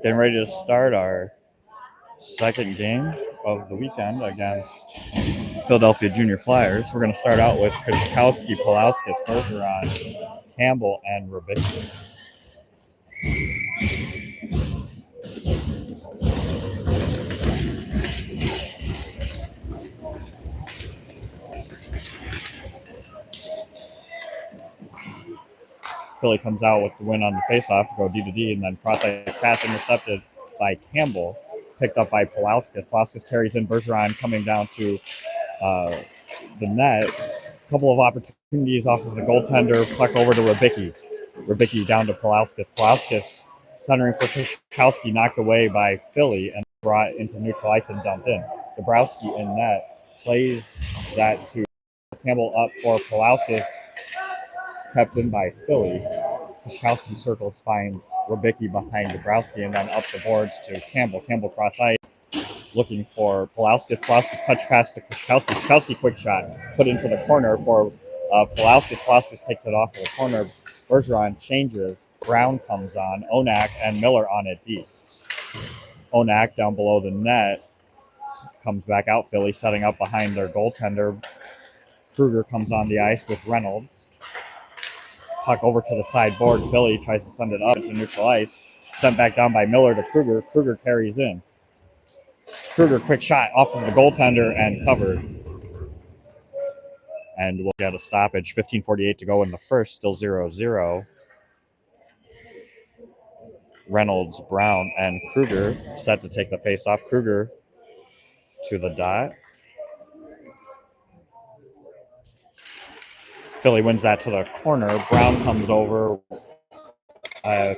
Getting ready to start our second game of the weekend against Philadelphia Junior Flyers. We're going to start out with Kushkowski, Pulauskas, Bergeron, Campbell, and Rubicki. Philly comes out with the win on the faceoff, go D to D, and then cross-ice pass intercepted by Campbell, picked up by Pulauskas. Pulauskas carries in Bergeron coming down to the net. A couple of opportunities off of the goaltender, puck over to Rubicki. Rubicki down to Pulauskas. Pulauskas centering for Kushkowski, knocked away by Philly and brought into neutral ice and dumped in. Dabrowski in net plays that to Campbell up for Pulauskas, kept in by Philly. Kushkowski circles, finds Rubicki behind Dabrowski, and then up the boards to Campbell. Campbell cross ice, looking for Pulauskas. Pulauskas touch pass to Krzyzkowski. Krzyzkowski quick shot, put into the corner for Pulauskas. Pulauskas takes it off of the corner. Bergeron changes. Brown comes on. Onak and Miller on at D. Onak down below the net. Comes back out. Philly setting up behind their goaltender. Kruger comes on the ice with Reynolds. Puck over to the sideboard. Philly tries to send it up into neutral ice. Sent back down by Miller to Kruger. Kruger carries in. Kruger, quick shot off of the goaltender and covered. And we'll get a stoppage. 15:48 to go in the first. Still 0-0. Reynolds, Brown, and Kruger set to take the face-off. Kruger to the dot. Philly wins that to the corner. Brown comes over,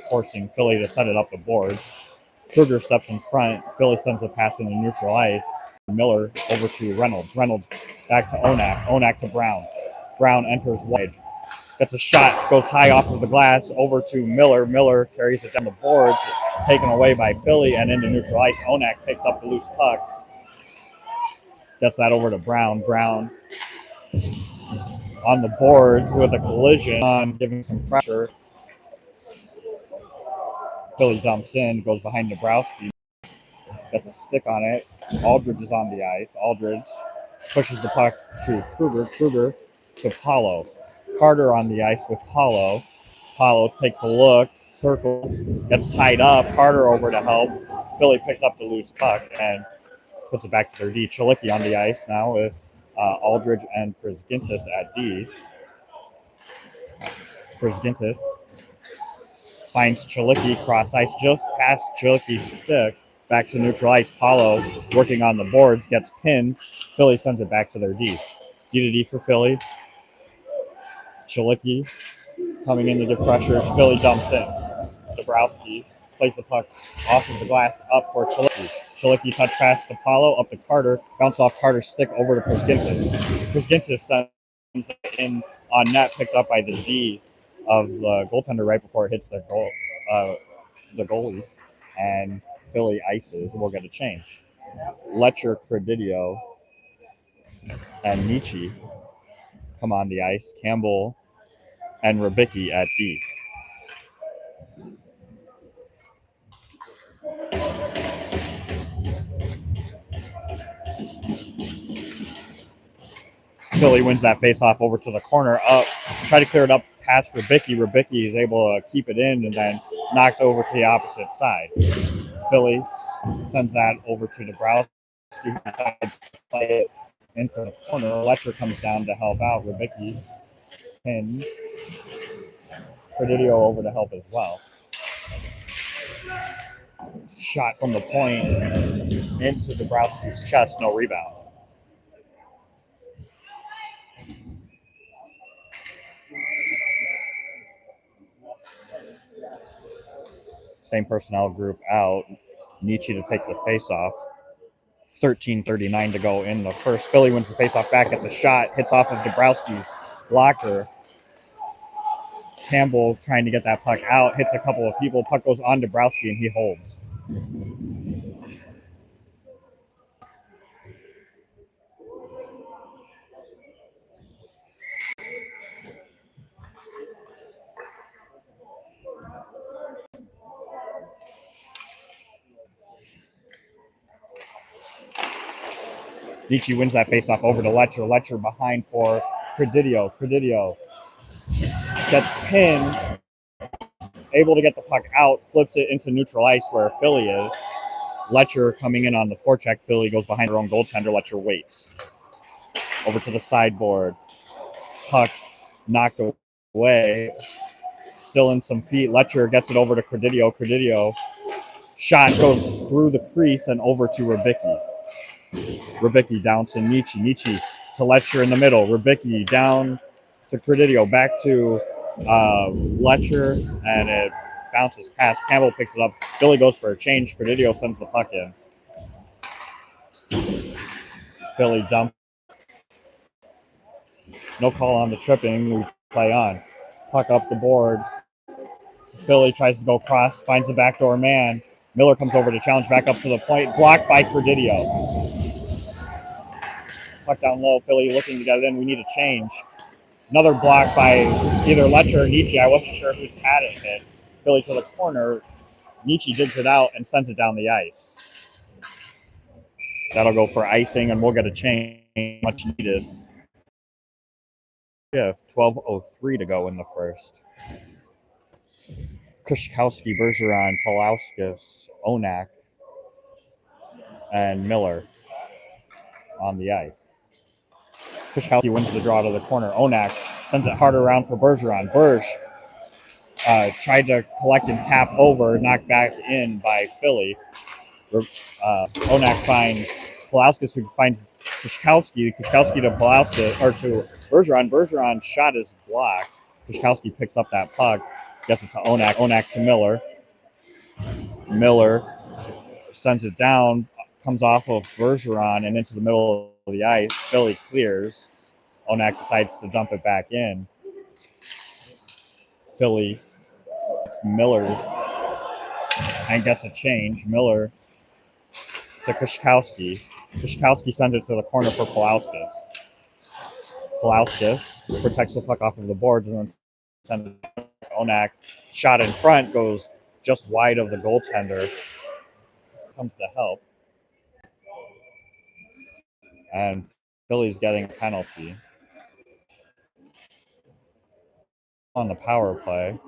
forcing Philly to set it up the boards. Kruger steps in front. Philly sends a pass into neutral ice. Miller over to Reynolds. Reynolds back to Onak. Onak to Brown. Brown enters wide. Gets a shot, goes high off of the glass, over to Miller. Miller carries it down the boards, taken away by Philly and into neutral ice. Onak picks up the loose puck. Gets that over to Brown. Brown on the boards with a collision on, giving some pressure. Philly dumps in, goes behind Dabrowski. Gets a stick on it. Aldridge is on the ice. Aldridge pushes the puck to Kruger. Kruger to Paulo. Carter on the ice with Paulo. Paulo takes a look, circles, gets tied up. Carter over to help. Philly picks up the loose puck and puts it back to their D. Chilicki on the ice now with Aldridge and Przgintis at D. Przgintis finds Chilicki cross ice just past Chilicki's stick. Back to neutral ice. Paulo working on the boards, gets pinned. Philly sends it back to their D. D to D for Philly. Chilicki coming in to give pressure. Philly dumps in. Dabrowski plays the puck off of the glass up for Chilicki. Chilicki touch pass to Paulo, up to Carter. Bounce off Carter's stick over to Przgintis. Przgintis sends it in on net, picked up by the D of the goaltender right before it hits the goalie. And Philly ices. We'll get a change. Letcher, Credidio, and Nietzsche come on the ice. Campbell and Rybicki at D. Philly wins that faceoff over to the corner. Up, try to clear it up past Rybicki. Rybicki is able to keep it in and then knocked over to the opposite side. Philly sends that over to Dabrowski, who decides to play it into the corner. Letcher comes down to help out. Rybicki pins. Credidio over to help as well. Shot from the point into Dabrowski's chest, no rebound. Same personnel group out. Nietzsche to take the face-off. 13:39 to go in the first. Philly wins the face-off back. Gets a shot. Hits off of Dabrowski's blocker. Campbell trying to get that puck out. Hits a couple of people. Puck goes on Dabrowski and he holds. Nietzsche wins that faceoff over to Letcher. Letcher behind for Credidio. Credidio gets pinned, able to get the puck out, flips it into neutral ice where Philly is. Letcher coming in on the forecheck. Philly goes behind her own goaltender. Letcher waits. Over to the sideboard. Puck knocked away. Still in some feet. Letcher gets it over to Credidio. Credidio shot goes through the crease and over to Rybicki. Rybicki down to Nietzsche. Nietzsche to Letcher in the middle. Rybicki down to Credidio. Back to Letcher, and it bounces past. Campbell picks it up. Philly goes for a change. Credidio sends the puck in. Philly dumps. No call on the tripping. We play on. Puck up the boards. Philly tries to go cross, finds a backdoor man. Miller comes over to challenge back up to the point. Blocked by Credidio. Puck down low. Philly looking to get it in. We need a change. Another block by either Letcher or Nietzsche. I wasn't sure whose pad it hit. Philly to the corner. Nietzsche digs it out and sends it down the ice. That'll go for icing, and we'll get a change. Much needed. Shift. 12:03 to go in the first. Kushkowski, Bergeron, Polauskas, Onak, and Miller on the ice. Kushkowski wins the draw to the corner. Onak sends it hard around for Bergeron. Berge tried to collect and tap over, knocked back in by Philly. Onak finds Polauskas, who finds Kushkowski. Kushkowski to Polauskas, or to Bergeron. Bergeron's shot is blocked. Kushkowski picks up that puck, gets it to Onak. Onak to Miller. Miller sends it down, comes off of Bergeron and into the middle of the ice. Philly clears. Onak decides to dump it back in. Philly, it's Miller, and gets a change. Miller to Kushkowski. Kushkowski sends it to the corner for Polauskas. Polauskas protects the puck off of the boards and then sends it to Onak. Shot in front, goes just wide of the goaltender. Comes to help. And Philly's getting a penalty on the power play.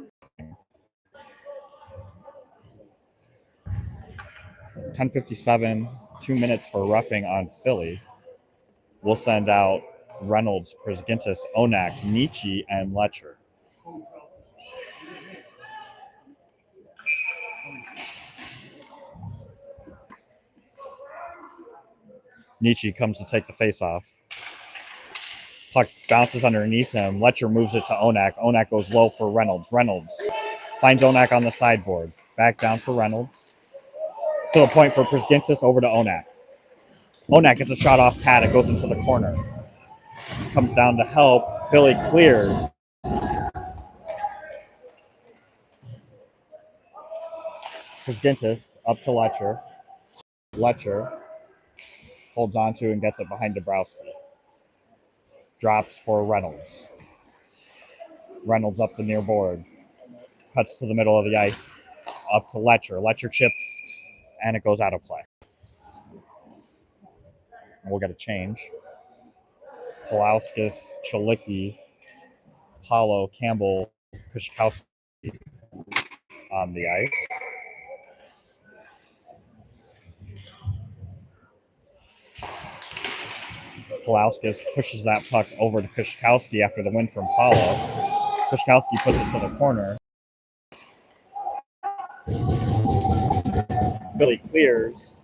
10:57, 2 minutes for roughing on Philly. We'll send out Reynolds, Prisgintis, Onak, Nietzsche, and Letcher. Nietzsche comes to take the face-off. Puck bounces underneath him. Letcher moves it to Onak. Onak goes low for Reynolds. Reynolds finds Onak on the sideboard. Back down for Reynolds. To the point for Prisgintis, over to Onak. Onak gets a shot off pad. It goes into the corner. Comes down to help. Philly clears. Prisgintis up to Letcher. Letcher holds on to and gets it behind Dabrowski. Drops for Reynolds. Reynolds up the near board. Cuts to the middle of the ice. Up to Letcher. Letcher chips, and it goes out of play. And we'll get a change. Polauskas, Chalicki, Paulo, Campbell, Kushkowski on the ice. Polauskas pushes that puck over to Kushkowski after the win from Paulo. Kushkowski puts it to the corner. Philly clears.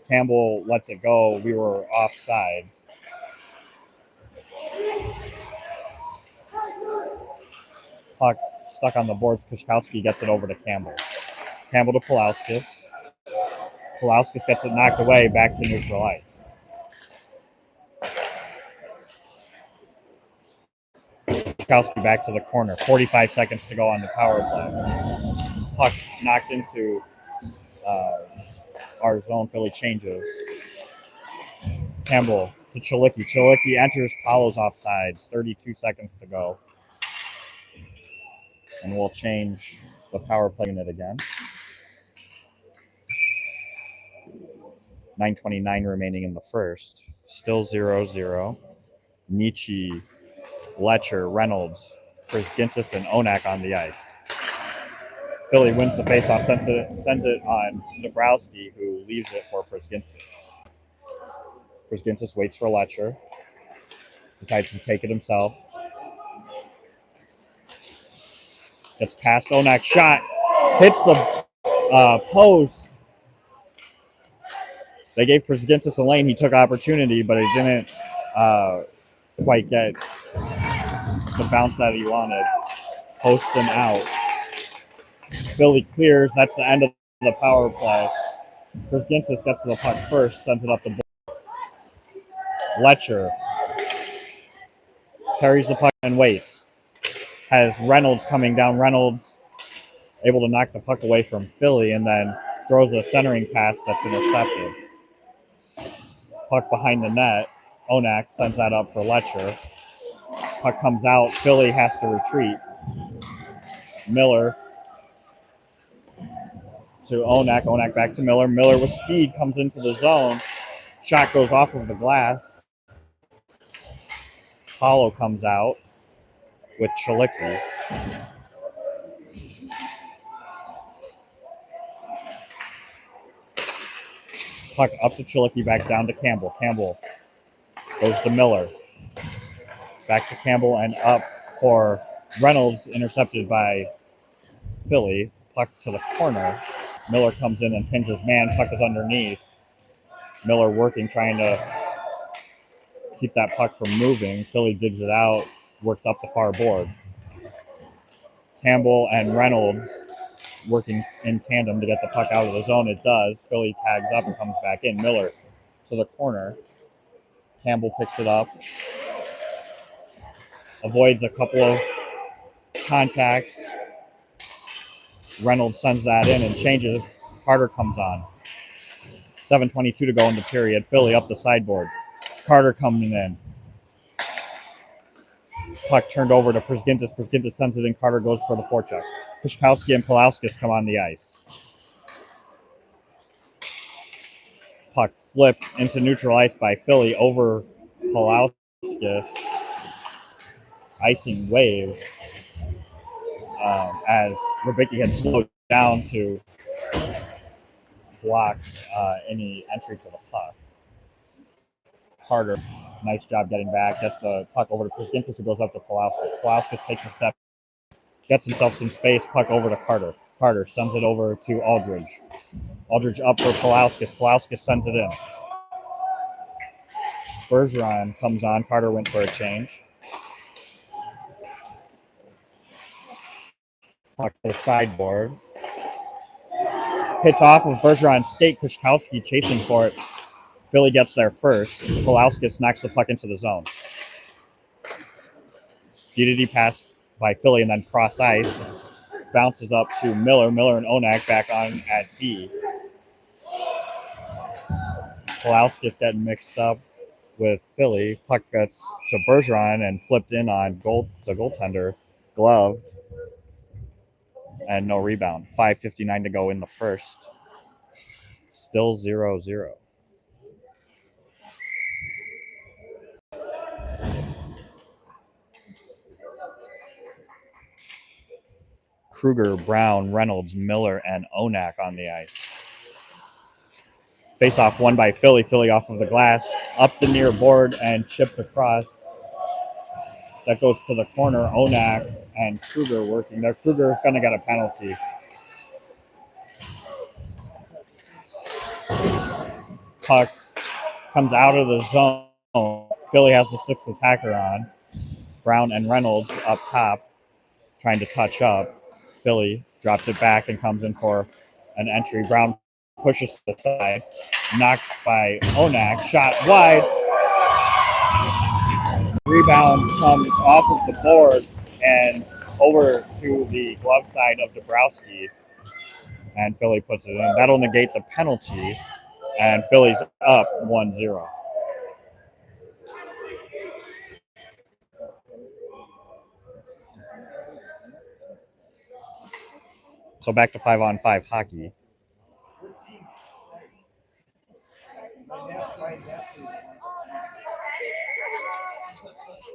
Campbell lets it go. We were offsides. Puck stuck on the boards. Kushkowski gets it over to Campbell. Campbell to Polauskas. Polauskas gets it knocked away back to neutral ice. Kushkowski back to the corner. 45 seconds to go on the power play. Puck knocked into our zone. Philly changes. Campbell to Chalicki. Chalicki enters. Paulo's offsides. 32 seconds to go. And we'll change the power play unit again. 9:29 remaining in the first. Still 0-0. Nietzsche, Letcher, Reynolds, Prisgintis, and Onak on the ice. Philly wins the faceoff, sends it on Dabrowski, who leaves it for Prisgintis. Prisgintis waits for Letcher. Decides to take it himself. Gets past Onak. Shot. Hits the post. They gave Prisgintis a lane. He took opportunity, but he didn't quite get the bounce that he wanted. Post and out. Philly clears. That's the end of the power play. Prisgintis gets to the puck first, sends it up the board. Letcher carries the puck and waits. Has Reynolds coming down. Reynolds able to knock the puck away from Philly, and then throws a centering pass that's intercepted. Puck behind the net. Onak sends that up for Letcher. Puck comes out. Philly has to retreat. Miller to Onak. Onak back to Miller. Miller with speed comes into the zone. Shot goes off of the glass. Hollow comes out with Chalicki. Puck up to Chalicki, back down to Campbell. Campbell goes to Miller. Back to Campbell and up for Reynolds, intercepted by Philly. Puck to the corner. Miller comes in and pins his man. Puck is underneath. Miller working, trying to keep that puck from moving. Philly digs it out, works up the far board. Campbell and Reynolds working in tandem to get the puck out of the zone. It does. Philly tags up and comes back in. Miller to the corner. Campbell picks it up. Avoids a couple of contacts. Reynolds sends that in and changes. Carter comes on. 7:22 to go in the period. Philly up the sideboard. Carter coming in. Puck turned over to Przgintis. Przgintis sends it in. Carter goes for the forecheck. Kushkowski and Pulauskas come on the ice. Puck flipped into neutral ice by Philly over Pulauskas. Icing wave as Rubicki had slowed down to block any entry to the puck. Carter, nice job getting back. Gets the puck over to Przgintis, who goes up to Pulauskas. Pulauskas takes a step, gets himself some space. Puck over to Carter. Carter sends it over to Aldridge. Aldridge up for Pulauskas. Pulauskas sends it in. Bergeron comes on. Carter went for a change. Puck to the sideboard. Hits off of Bergeron's skate. Kushkowski chasing for it. Philly gets there first. Pulauskas knocks the puck into the zone. D-to-D pass by Philly and then cross ice. Bounces up to Miller. Miller and Onak back on at D. Pulauskas getting mixed up with Philly. Puck gets to Bergeron and flipped in on the goaltender. Gloved. And no rebound. 5:59 to go in the first. Still 0-0. Kruger, Brown, Reynolds, Miller, and Onak on the ice. Face-off won by Philly. Philly off of the glass. Up the near board and chipped across. That goes to the corner. Onak and Kruger working there. Kruger is going to get a penalty. Puck comes out of the zone. Philly has the sixth attacker on. Brown and Reynolds up top trying to touch up. Philly drops it back and comes in for an entry. Brown pushes to the side. Knocked by Onak. Shot wide. Rebound comes off of the board and over to the glove side of Dabrowski. And Philly puts it in. That'll negate the penalty. And Philly's up 1-0. So back to 5-on-5 hockey.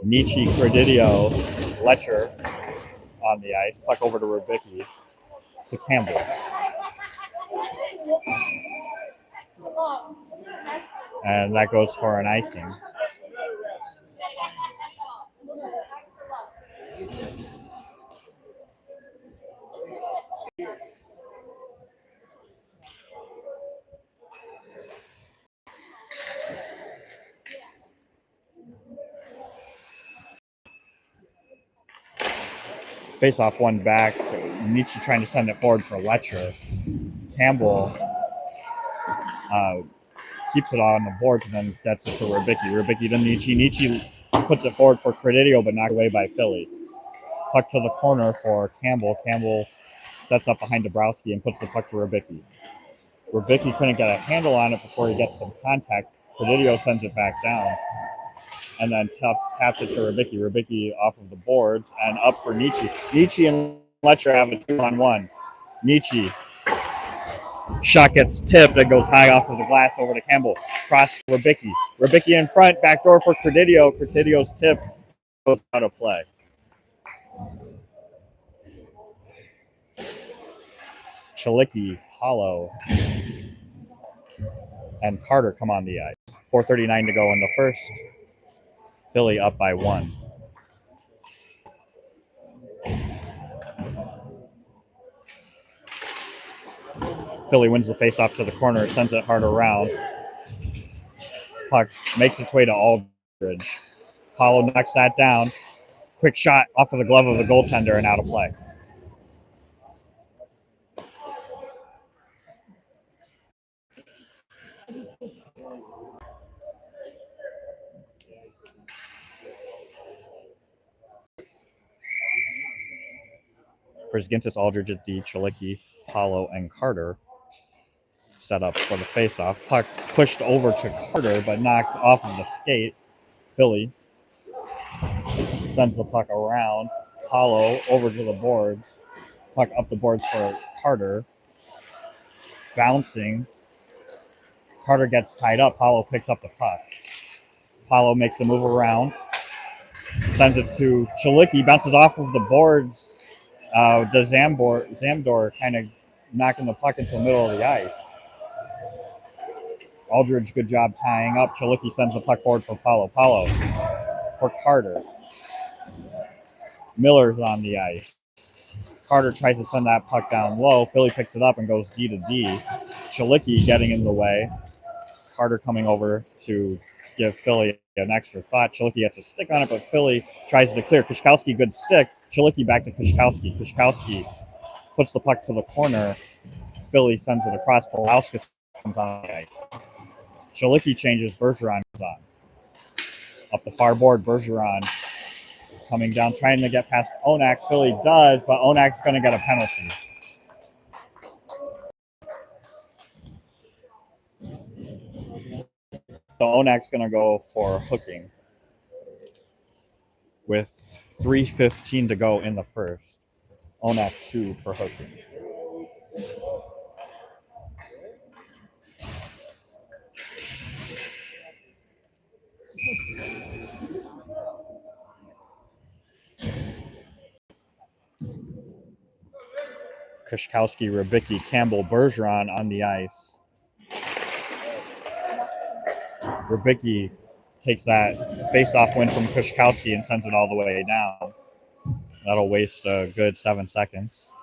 Nietzsche, Credidio, Letcher on the ice. Puck over to Rubicki. To Campbell. And that goes for an icing. Face-off one back. Nietzsche trying to send it forward for Letcher. Campbell keeps it on the boards and then gets it to Rubicki. Rubicki to Nietzsche. Nietzsche puts it forward for Credidio, but knocked away by Philly. Puck to the corner for Campbell. Campbell sets up behind Dabrowski and puts the puck to Rubicki. Rubicki couldn't get a handle on it before he gets some contact. Presidio sends it back down and then taps it to Rubicki. Rubicki off of the boards and up for Nietzsche. Nietzsche and Letcher have a 2-on-1. Nietzsche. Shot gets tipped and goes high off of the glass over to Campbell. Cross for Rubicki. Rubicki in front. Backdoor for Presidio. Presidio's tip goes out of play. Chalicki, Hollow, and Carter come on the ice. 4:39 to go in the first. Philly up by 1. Philly wins the faceoff to the corner, sends it hard around. Puck makes its way to Aldridge. Hollow knocks that down. Quick shot off of the glove of the goaltender and out of play. Brzgintis, Aldridge at D, Chalicki, Hollow, and Carter set up for the faceoff. Puck pushed over to Carter, but knocked off of the skate. Philly sends the puck around. Hollow over to the boards. Puck up the boards for Carter. Bouncing. Carter gets tied up. Hollow picks up the puck. Hollow makes a move around. Sends it to Chalicki. Bounces off of the boards. The Zamdor kind of knocking the puck into the middle of the ice. Aldridge, good job tying up. Chalicki sends the puck forward for Paulo. Paulo for Carter. Miller's on the ice. Carter tries to send that puck down low. Philly picks it up and goes D to D. Chalicki getting in the way. Carter coming over to give Philly an extra thought. Chalicki gets a stick on it, but Philly tries to clear. Kushkowski, good stick. Chalicki back to Kushkowski. Kushkowski puts the puck to the corner. Philly sends it across. Polauskas comes on the ice. Chalicki changes. Bergeron comes on. Up the far board, Bergeron coming down, trying to get past Onak. Philly does, but Onak's going to get a penalty. So Onak's going to go for hooking with 3:15 to go in the first. Onak 2 for hooking. Kushkowski, Rubicki, Campbell, Bergeron on the ice. Rubicki takes that face-off win from Kushkowski and sends it all the way down. That'll waste a good 7 seconds.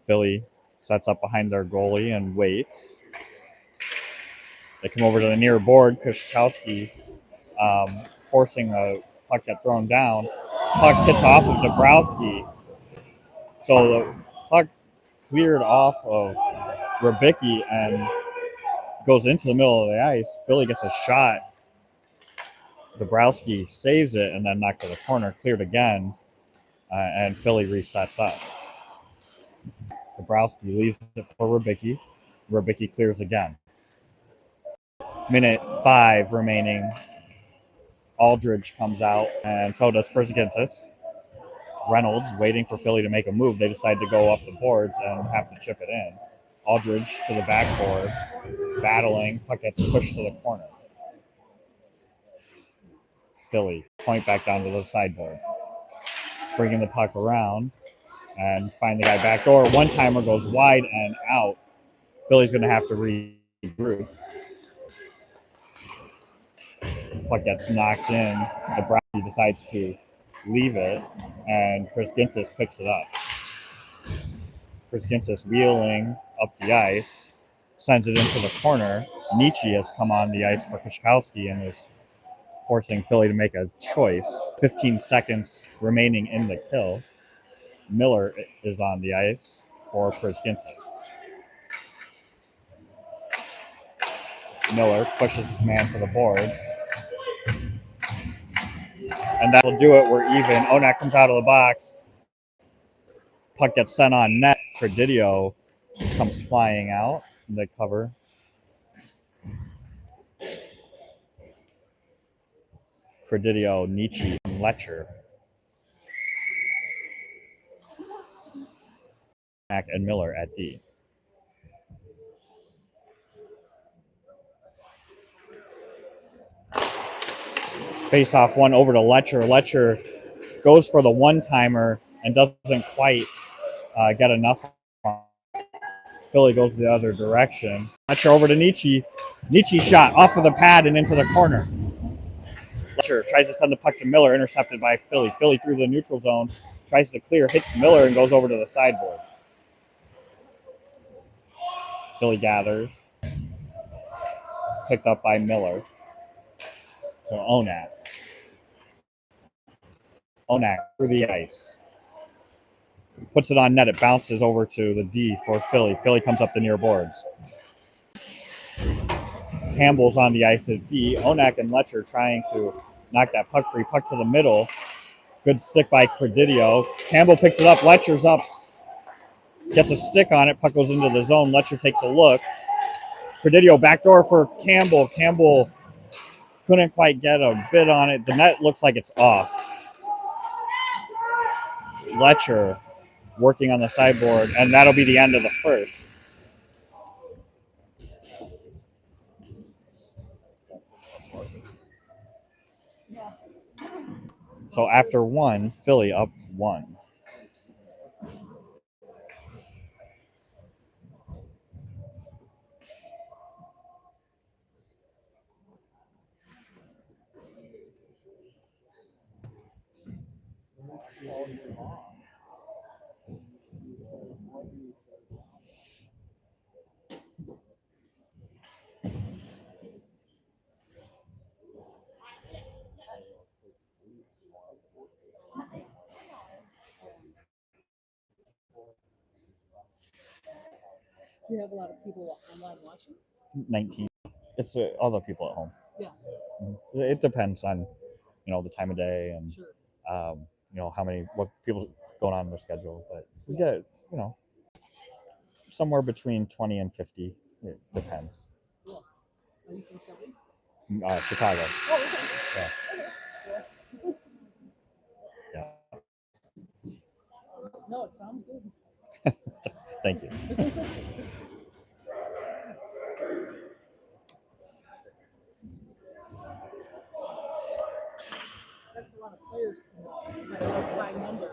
Philly sets up behind their goalie and waits. They come over to the near board. Kushkowski forcing a puck get thrown down. Puck hits off of Dabrowski. So the puck cleared off of Rubicki and goes into the middle of the ice. Philly gets a shot. Dabrowski saves it and then knocked to the corner, cleared again, and Philly resets up. Dabrowski leaves it for Rubicki. Rubicki clears again. Minute 5 remaining. Aldridge comes out, and so does Brzgintis. Reynolds waiting for Philly to make a move. They decide to go up the boards and have to chip it in. Aldridge to the backboard, battling. Puck gets pushed to the corner. Philly point back down to the sideboard. Bringing the puck around and find the guy backdoor. One-timer goes wide and out. Philly's going to have to regroup. Puck gets knocked in. Dabrowski decides to leave it, and Brzgintis picks it up. Brzgintis wheeling up the ice, sends it into the corner. Nietzsche has come on the ice for Kushkowski and is forcing Philly to make a choice. 15 seconds remaining in the kill. Miller is on the ice for Brzgintis. Miller pushes his man to the boards. And that will do it. We're even. Onak comes out of the box. Puck gets sent on net. Presidio comes flying out. They cover. Credidio, Nietzsche, and Letcher. Mack and Miller at D. Face off one over to Letcher. Letcher goes for the one-timer and doesn't quite get enough. Philly goes the other direction. Letcher over to Nietzsche. Nietzsche shot off of the pad and into the corner. Letcher tries to send the puck to Miller, intercepted by Philly. Philly through the neutral zone, tries to clear, hits Miller, and goes over to the sideboard. Philly gathers. Picked up by Miller. To Onak. Onak through the ice. Puts it on net. It bounces over to the D for Philly. Philly comes up the near boards. Campbell's on the ice at D. Onak and Letcher trying to knock that puck free. Puck to the middle. Good stick by Credidio. Campbell picks it up. Letcher's up. Gets a stick on it. Puck goes into the zone. Letcher takes a look. Credidio backdoor for Campbell. Campbell couldn't quite get a bit on it. The net looks like it's off. Letcher working on the sideboard, and that'll be the end of the first. So after one, Philly up one. Do you have a lot of people online watching? 19. It's other people at home. Yeah. It depends on, the time of day and, Sure. what people going on in their schedule. But we get, somewhere between 20 and 50. It depends. Cool. Are you from Philly? Chicago. Oh, okay. Yeah. Okay. Yeah. No, it sounds good. Thank you. That's a lot of players by number.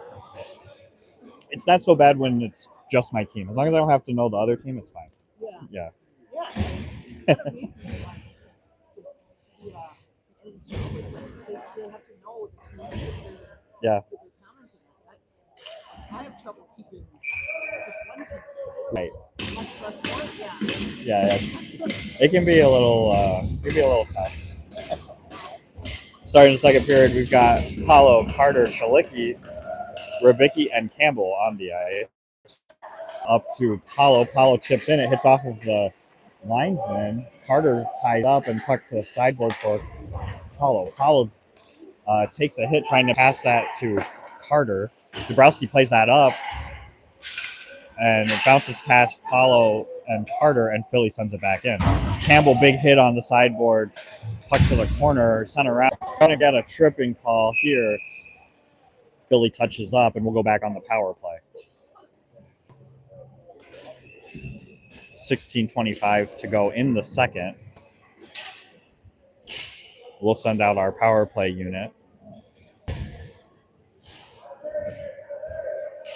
It's not so bad when it's just my team. As long as I don't have to know the other team, it's fine. Yeah. Yeah. Yeah. Yeah. And they have to know the team Yeah. that they're commenting on. I have trouble keeping just one team. Right. Much less one. Yeah. Yeah. It can be a little tough. Starting the second period, we've got Paulo, Carter, Shalicki, Ribicki, and Campbell on the ice. Up to Paulo. Paulo chips in. It hits off of the linesman. Carter tied up and puck to the sideboard for Paulo. Paulo takes a hit trying to pass that to Carter. Dabrowski plays that up, and it bounces past Paulo and Carter, and Philly sends it back in. Campbell, big hit on the sideboard. Puck to the corner, center out. Trying to get a tripping call here. Philly touches up, and we'll go back on the power play. 16:25 to go in the second. We'll send out our power play unit.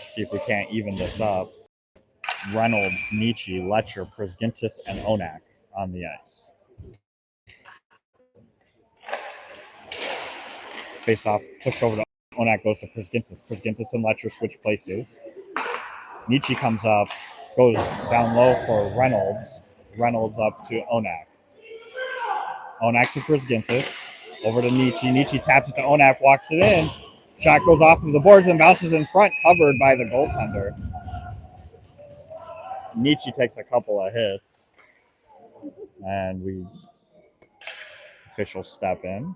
See if we can't even this up. Reynolds, Nietzsche, Letcher, Prisgintis, and Onak on the ice. Face off, push over to Onak, goes to Prisgintis. Prisgintis and Letcher switch places. Nietzsche comes up, goes down low for Reynolds. Reynolds up to Onak. Onak to Prisgintis. Over to Nietzsche. Nietzsche taps it to Onak, walks it in. Shot goes off of the boards and bounces in front, covered by the goaltender. Nietzsche takes a couple of hits. And we official step in.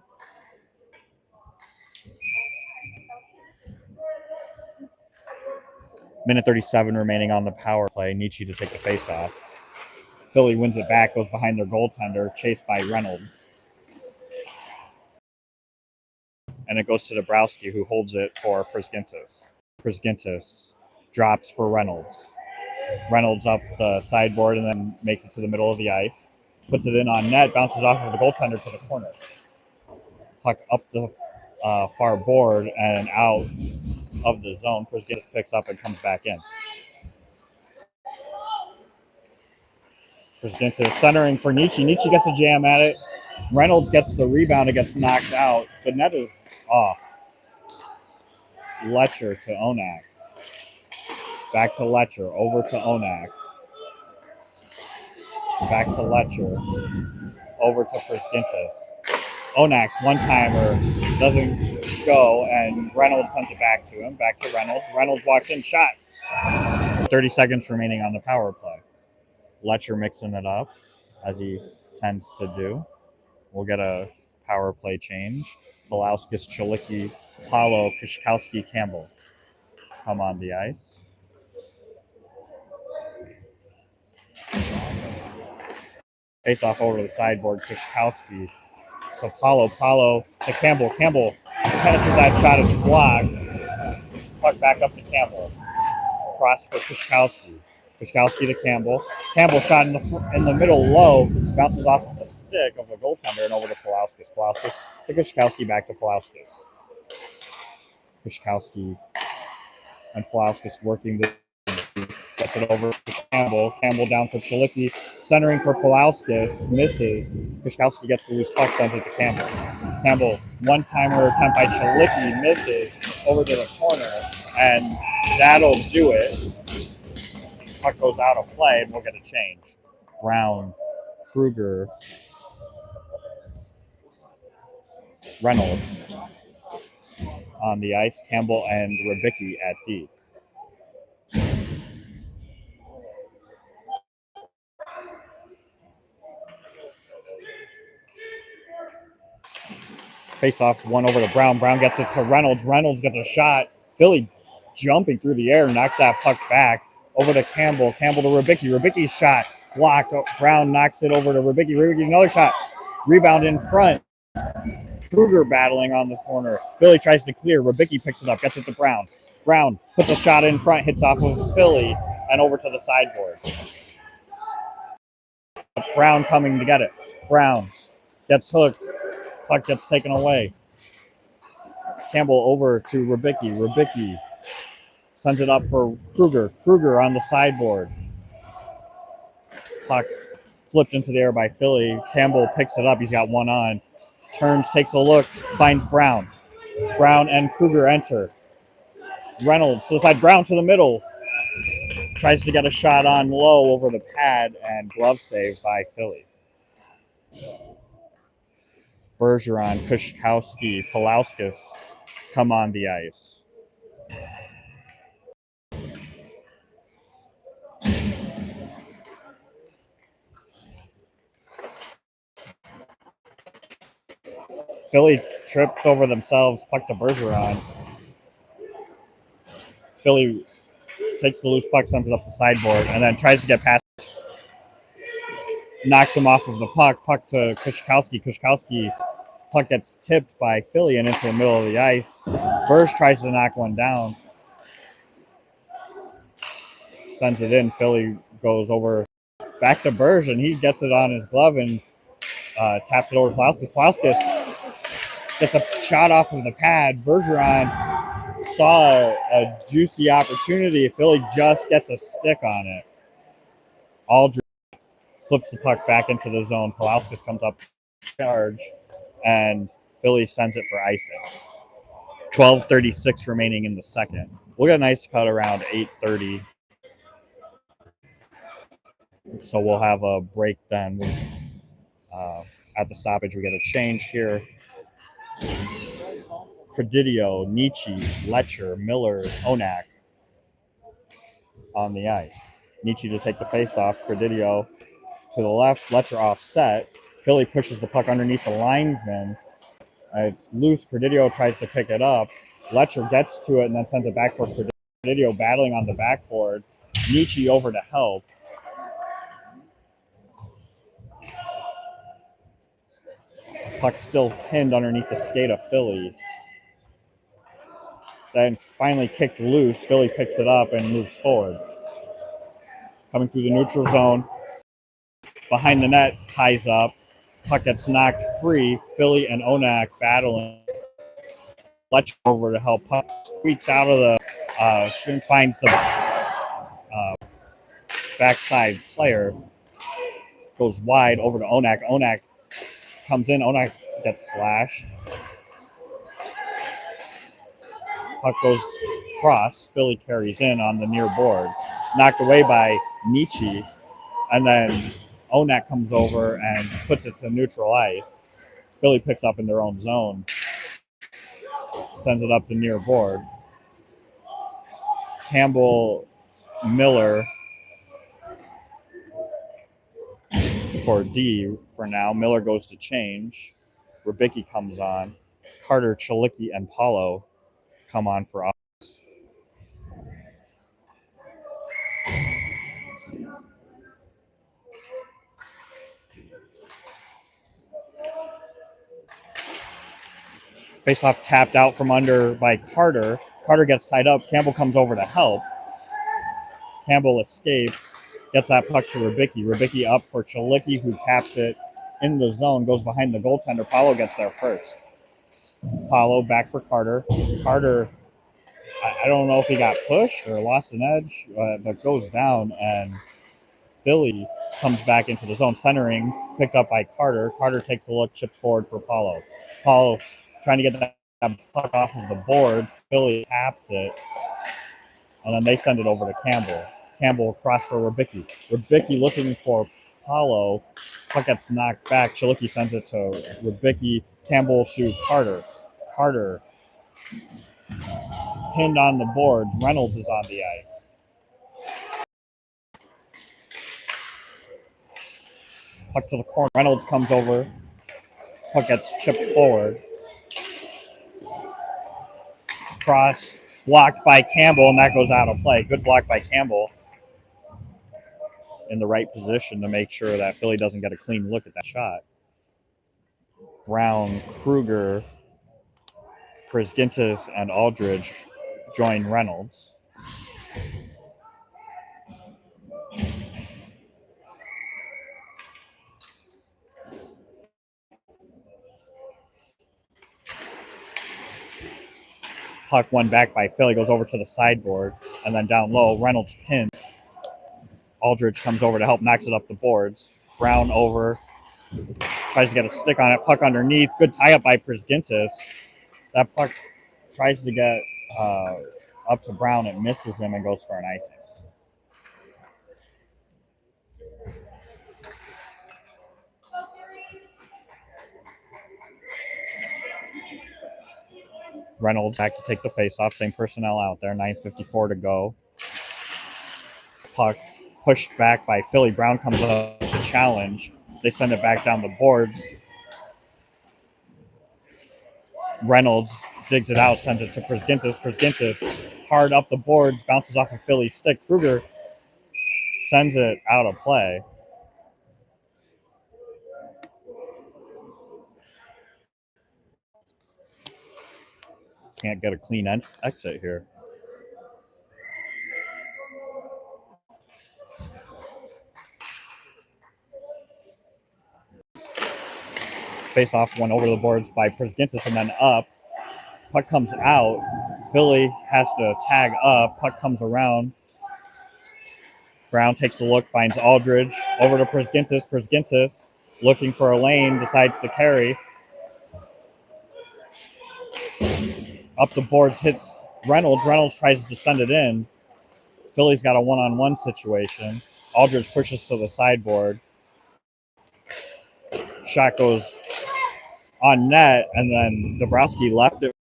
Minute 37 remaining on the power play. Nietzsche to take the face-off. Philly wins it back, goes behind their goaltender, chased by Reynolds. And it goes to Dabrowski, who holds it for Prisgintis. Prisgintis drops for Reynolds. Reynolds up the sideboard and then makes it to the middle of the ice. Puts it in on net, bounces off of the goaltender to the corner. Puck up the far board and out of the zone. Prisgintis picks up and comes back in. Prisgintis centering for Nietzsche. Nietzsche gets a jam at it. Reynolds gets the rebound and gets knocked out. The net is off. Letcher to Onak. Back to Letcher. Over to Onak. Back to Letcher. Over to Prisgintis. Onak's one-timer doesn't go, and Reynolds sends it back to him. Back to Reynolds. Reynolds walks in, shot. 30 seconds remaining on the power play. Letcher mixing it up, as he tends to do. We'll get a power play change. Polauskas, Chalicki, Paulo, Kishkowski, Campbell come on the ice. Face off over to the sideboard. Kishkowski to Paulo. Paulo to Campbell. Campbell catches that shot. It's blocked. Puck back up to Campbell. Cross for Kishkowski. Kishkowski to Campbell. Campbell shot in the middle low. Bounces off of the stick of the goaltender and over to Polauskas. Polauskas to Kishkowski, back to Polauskas. Kishkowski and Polauskas working the gets it over to Campbell. Campbell down for Chalicki. Centering for Polauskas. Misses. Kishkowski gets the loose puck, sends it to Campbell. Campbell, one-timer attempt by Chalicki. Misses over to the corner. And that'll do it. Puck goes out of play, and we'll get a change. Brown, Kruger, Reynolds on the ice. Campbell and Rybicki at D. Face off, one over to Brown. Brown gets it to Reynolds. Reynolds gets a shot. Philly jumping through the air, knocks that puck back. Over to Campbell. Campbell to Rybicki. Rybicki's shot blocked. Brown knocks it over to Rybicki. Rybicki, another shot. Rebound in front. Kruger battling on the corner. Philly tries to clear. Rybicki picks it up, gets it to Brown. Brown puts a shot in front, hits off of Philly, and over to the sideboard. Brown coming to get it. Brown gets hooked. Puck gets taken away. Campbell over to Rybicki. Rybicki sends it up for Kruger. Kruger on the sideboard. Puck flipped into the air by Philly. Campbell picks it up. He's got one on. Turns, takes a look, finds Brown. Brown and Kruger enter. Reynolds to the side. Brown to the middle. Tries to get a shot on low over the pad, and glove save by Philly. Bergeron, Kushkowski, Polauskas come on the ice. Philly trips over themselves, puck to Bergeron. Philly takes the loose puck, sends it up the sideboard, and then tries to get past. Knocks him off of the puck. Puck to Kushkowski. Kushkowski, puck gets tipped by Philly and into the middle of the ice. Burge tries to knock one down. Sends it in. Philly goes over back to Burge, and he gets it on his glove and taps it over to Polauskas. Polauskas gets a shot off of the pad. Bergeron saw a juicy opportunity. Philly just gets a stick on it. Aldridge flips the puck back into the zone. Polauskas comes up charge, and Philly sends it for icing. 12:36 remaining in the second. We'll get a nice cut around 8:30. So we'll have a break then. At the stoppage, we get a change here. Credidio, Nietzsche, Letcher, Miller, Onak on the ice. Nietzsche to take the face-off. Credidio to the left. Letcher offset. Philly pushes the puck underneath the linesman. It's loose. Credidio tries to pick it up. Letcher gets to it and then sends it back for Credidio battling on the backboard. Nietzsche over to help. Puck still pinned underneath the skate of Philly. Then finally kicked loose. Philly picks it up and moves forward. Coming through the neutral zone. Behind the net, ties up. Puck gets knocked free. Philly and Onak battling. Let's over to help. Puck squeaks out of the and finds the backside player. Goes wide over to Onak. Onak comes in. Onak gets slashed. Puck goes cross. Philly carries in on the near board. Knocked away by Nietzsche. And then Onak comes over and puts it to neutral ice. Philly picks up in their own zone. Sends it up the near board. Campbell, Miller for D for now. Miller goes to change. Rubicki comes on. Carter, Chalicki, and Paulo come on for us. Face-off tapped out from under by Carter. Carter gets tied up. Campbell comes over to help. Campbell escapes. Gets that puck to Rubicki. Rubicki up for Chalicki, who taps it in the zone. Goes behind the goaltender. Paulo gets there first. Paulo back for Carter. Carter, I don't know if he got pushed or lost an edge, but goes down, and Philly comes back into the zone. Centering, picked up by Carter. Carter takes a look, chips forward for Paulo. Paulo trying to get that puck off of the boards. Philly taps it, and then they send it over to Campbell. Campbell across for Rubicki. Rubicki looking for Paulo. Puck gets knocked back. Chalicki sends it to Rubicki. Campbell to Carter. Carter pinned on the boards. Reynolds is on the ice. Puck to the corner. Reynolds comes over. Puck gets chipped forward. Cross blocked by Campbell, and that goes out of play. Good block by Campbell in the right position to make sure that Philly doesn't get a clean look at that shot. Brown, Kruger, Prisgintis, and Aldridge join Reynolds. Puck won back by Philly, goes over to the sideboard, and then down low, Reynolds pinned. Aldridge comes over to help, knocks it up the boards. Brown over, tries to get a stick on it. Puck underneath, good tie-up by Prisgintis. That puck tries to get up to Brown. It misses him and goes for an icing. Reynolds back to take the face-off. Same personnel out there. 9:54 to go. Puck pushed back by Philly. Brown comes up to challenge. They send it back down the boards. Reynolds digs it out, sends it to Prisgintis. Prisgintis hard up the boards, bounces off of Philly's stick. Kruger sends it out of play. Can't get a clean exit here. Face-off went over the boards by Prisgintis and then up. Puck comes out. Philly has to tag up. Puck comes around. Brown takes a look, finds Aldridge. Over to Prisgintis. Prisgintis looking for a lane, decides to carry. Up the boards, hits Reynolds. Reynolds tries to send it in. Philly's got a one-on-one situation. Aldridge pushes to the sideboard. Shot goes on net, and then Dabrowski left it.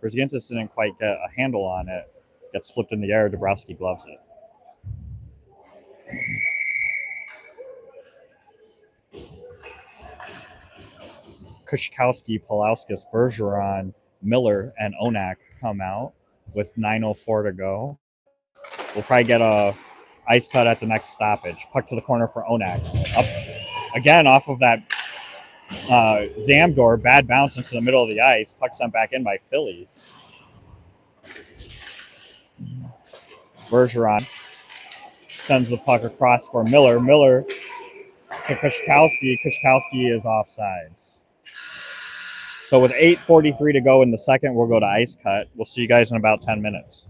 Prisgintis didn't quite get a handle on it. Gets flipped in the air. Dabrowski gloves it. Kushkowski, Pulauskas, Bergeron, Miller, and Onak come out with 9:04 to go. We'll probably get a ice cut at the next stoppage. Puck to the corner for Onak. Up again off of that Zamdor, bad bounce into the middle of the ice. Puck sent back in by Philly. Bergeron sends the puck across for Miller. Miller to Kushkowski. Kushkowski is offsides. So with 8:43 to go in the second, we'll go to ice cut. We'll see you guys in about 10 minutes.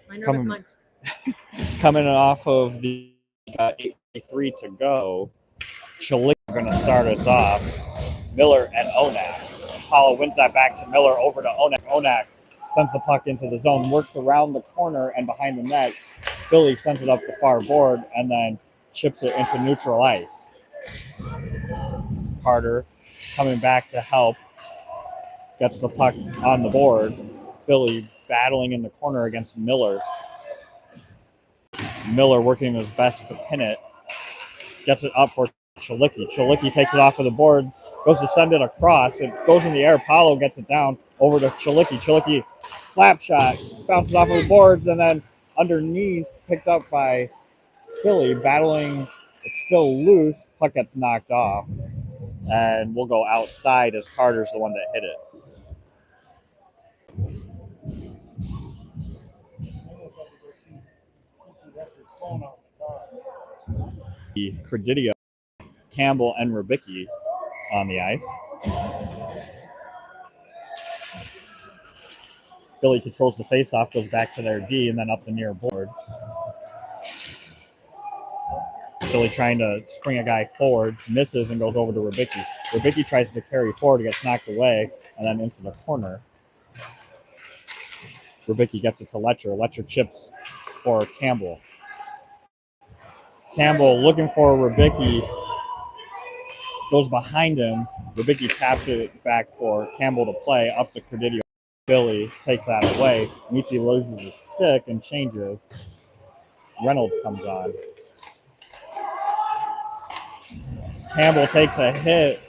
My nervous Coming- munch. Coming off of the 8:3 to go, Chalik are going to start us off. Miller and Onak. Paulo wins that back to Miller, over to Onak. Onak sends the puck into the zone, works around the corner and behind the net. Philly sends it up the far board and then chips it into neutral ice. Carter coming back to help, gets the puck on the board. Philly battling in the corner against Miller. Miller working his best to pin it. Gets it up for Chalicki. Chalicki takes it off of the board, goes to send it across. It goes in the air. Paulo gets it down over to Chalicki. Chalicki slap shot, bounces off of the boards, and then underneath, picked up by Philly, battling. It's still loose. Puck gets knocked off. And we'll go outside as Carter's the one that hit it. Credidio, Campbell, and Rubicki on the ice. Philly controls the faceoff, goes back to their D, and then up the near board. Philly trying to spring a guy forward, misses, and goes over to Rubicki. Rubicki tries to carry forward, gets knocked away, and then into the corner. Rubicki gets it to Letcher. Letcher chips for Campbell. Campbell looking for Rubicki, goes behind him. Rubicki taps it back for Campbell to play, up to Credidio. Philly takes that away. Michi loses his stick and changes. Reynolds comes on. Campbell takes a hit.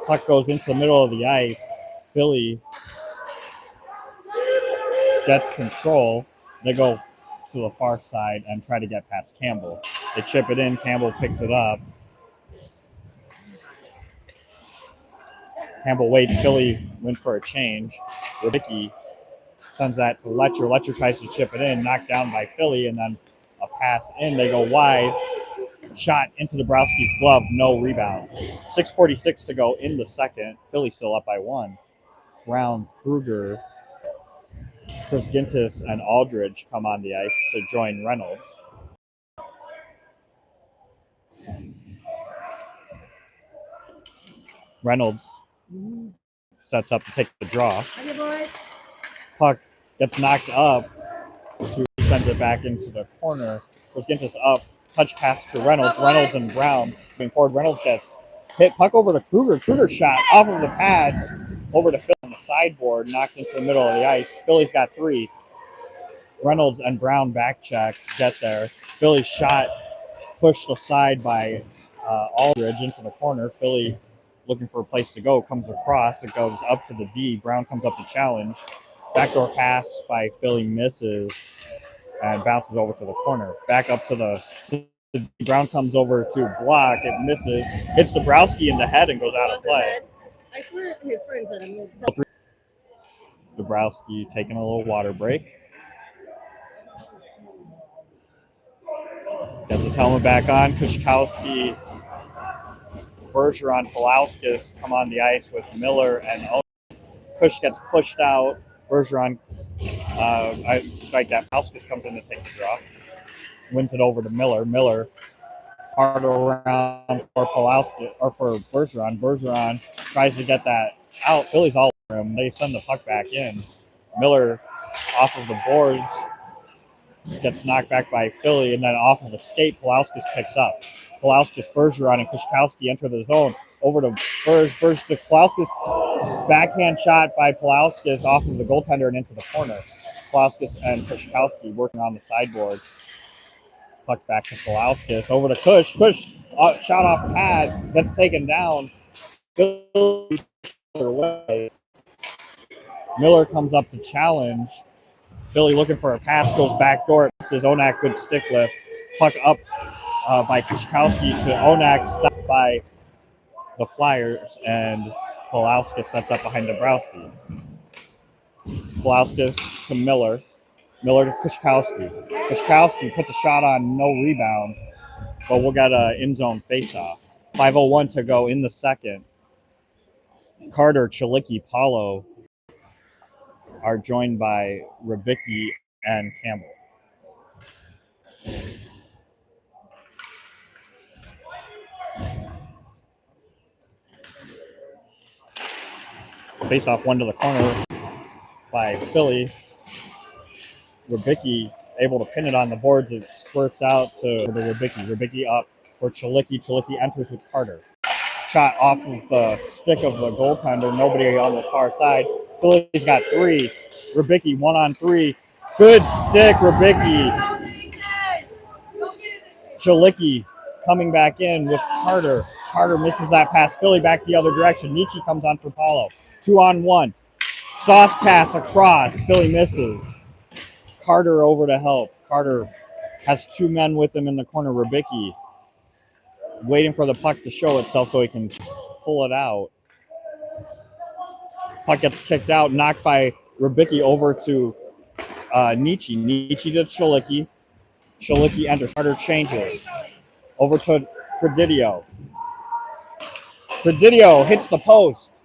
Puck goes into the middle of the ice. Philly gets control. They go to the far side and try to get past Campbell. They chip it in. Campbell picks it up. Campbell waits. Philly went for a change. Rubicki sends that to Letcher. Letcher tries to chip it in, knocked down by Philly, and then a pass in. They go wide. Shot into Dabrowski's glove, no rebound. 6:46 to go in the second. Philly still up by 1. Brown, Kruger, Chris Gintis, and Aldridge come on the ice to join Reynolds. Reynolds sets up to take the draw. Okay, boys. Puck gets knocked up. Sends it back into the corner. Chris Gintis up. Touch pass to Reynolds. Reynolds and Brown moving forward. Reynolds gets hit. Puck over to Kruger. Kruger shot off of the pad over to Philly on the sideboard, knocked into the middle of the ice. Philly's got 3. Reynolds and Brown back check, get there. Philly's shot pushed aside by Aldridge into the corner. Philly looking for a place to go, comes across. It goes up to the D. Brown comes up to challenge. Backdoor pass by Philly misses and bounces over to the corner. Back up to the Brown comes over to block. It misses. Hits Dabrowski in the head and goes out of play. I swear his friend said I'm Dabrowski taking a little water break. Gets his helmet back on. Kushkowski, Bergeron, Polauskas come on the ice with Miller and Owen. Kush gets pushed out. Bergeron, I strike that. Polauskas comes in to take the draw. Wins it over to Miller. Miller hard around for Polauskas or for Bergeron. Bergeron tries to get that out. Philly's all over him. They send the puck back in. Miller off of the boards gets knocked back by Philly, and then off of a skate, Polauskas picks up. Polauskas, Bergeron, and Kushkowski enter the zone. Over to Berge to Polauskas. Backhand shot by Polauskas off of the goaltender and into the corner. Polauskas and Kushkowski working on the sideboard. Puck back to Polauskas. Over to Kush. Kush shot off pad. Gets taken down. Miller comes up to challenge. Philly looking for a pass, goes back door. This is Onak, good stick lift. Puck up by Kushkowski to Onak, stopped by the Flyers, and Polauskas sets up behind Dabrowski. Polauskas to Miller. Miller to Kushkowski. Kushkowski puts a shot on, no rebound, but we'll get an in-zone face-off. 5:01 to go in the second. Carter, Chalicki, Paulo are joined by Rubicki and Campbell. Face off one to the corner by Philly. Rubicki able to pin it on the boards. It squirts out to Rubicki. Rubicki up for Chalicki. Chalicki enters with Carter. Shot off of the stick of the goaltender. Nobody on the far side. Philly's got three. Rubicki 1-on-3. Good stick, Rubicki. Chalicki coming back in with Carter. Carter misses that pass. Philly back the other direction. Nietzsche comes on for Paulo. 2-on-1. Sauce pass across. Philly misses. Carter over to help. Carter has two men with him in the corner. Rubicki waiting for the puck to show itself so he can pull it out. Puck gets kicked out, knocked by Rubicki over to Nietzsche. Nietzsche to Chalicki. Chalicki enters. Carter changes. Over to Credidio. Credidio hits the post.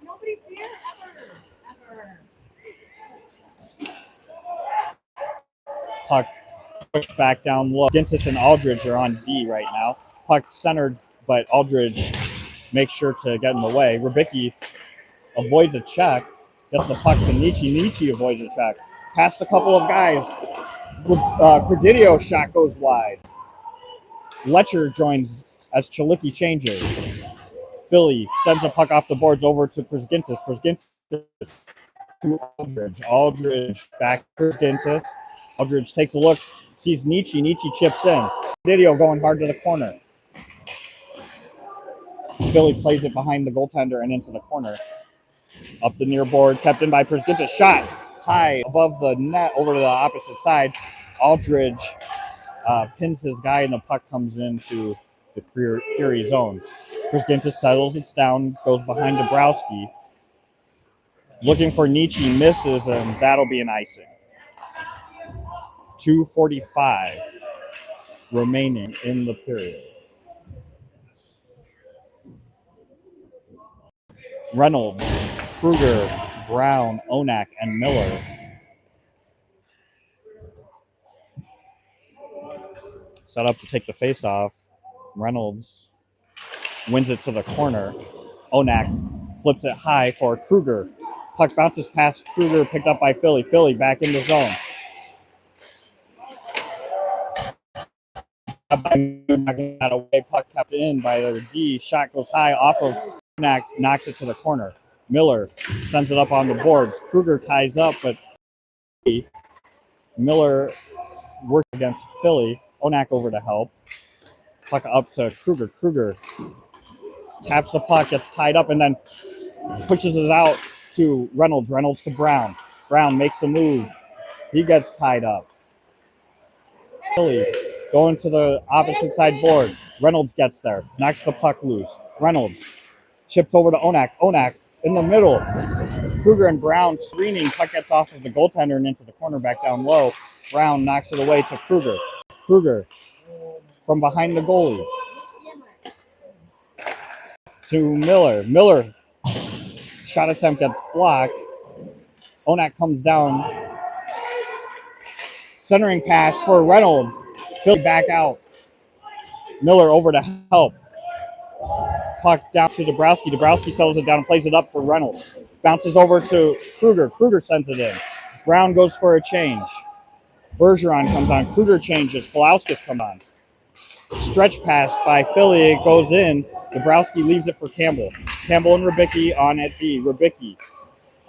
Puck pushed back down low. Gintis and Aldridge are on D right now. Puck centered, but Aldridge makes sure to get in the way. Rubicki avoids a check. Gets the puck to Nietzsche. Nietzsche avoids a check. Past a couple of guys. Credidio shot goes wide. Letcher joins as Chalicki changes. Philly sends a puck off the boards over to Przgintis. Przgintis to Aldridge. Aldridge back to Przgintis. Aldridge takes a look, sees Nietzsche. Nietzsche chips in. Credidio going hard to the corner. Philly plays it behind the goaltender and into the corner. Up the near board, kept in by Przgintis. Shot high above the net over to the opposite side. Aldridge pins his guy and the puck comes into the Fury zone. Przgintis settles it down, goes behind Dabrowski. Looking for Nietzsche, misses, and that'll be an icing. 2:45 remaining in the period. Reynolds, Kruger, Brown, Onak, and Miller. Set up to take the face-off. Reynolds wins it to the corner. Onak flips it high for Kruger. Puck bounces past Kruger, picked up by Philly. Philly back in the zone. That away, puck kept in by the D. Shot goes high off of Onak, knocks it to the corner. Miller sends it up on the boards. Kruger ties up, but Miller works against Philly. Onak over to help. Puck up to Kruger. Kruger taps the puck, gets tied up, and then pushes it out to Reynolds. Reynolds to Brown. Brown makes the move. He gets tied up. Philly going to the opposite side board. Reynolds gets there. Knocks the puck loose. Reynolds chips over to Onak. Onak in the middle. Kruger and Brown screening. Puck gets off of the goaltender and into the corner back down low. Brown knocks it away to Kruger. Kruger from behind the goalie to Miller. Miller shot attempt gets blocked. Onak comes down. Centering pass for Reynolds. Philly back out. Miller over to help. Puck down to Dabrowski. Dabrowski settles it down and plays it up for Reynolds. Bounces over to Kruger. Kruger sends it in. Brown goes for a change. Bergeron comes on. Kruger changes. Polauskas come on. Stretch pass by Philly. It goes in. Dabrowski leaves it for Campbell. Campbell and Rubicki on at D. Rubicki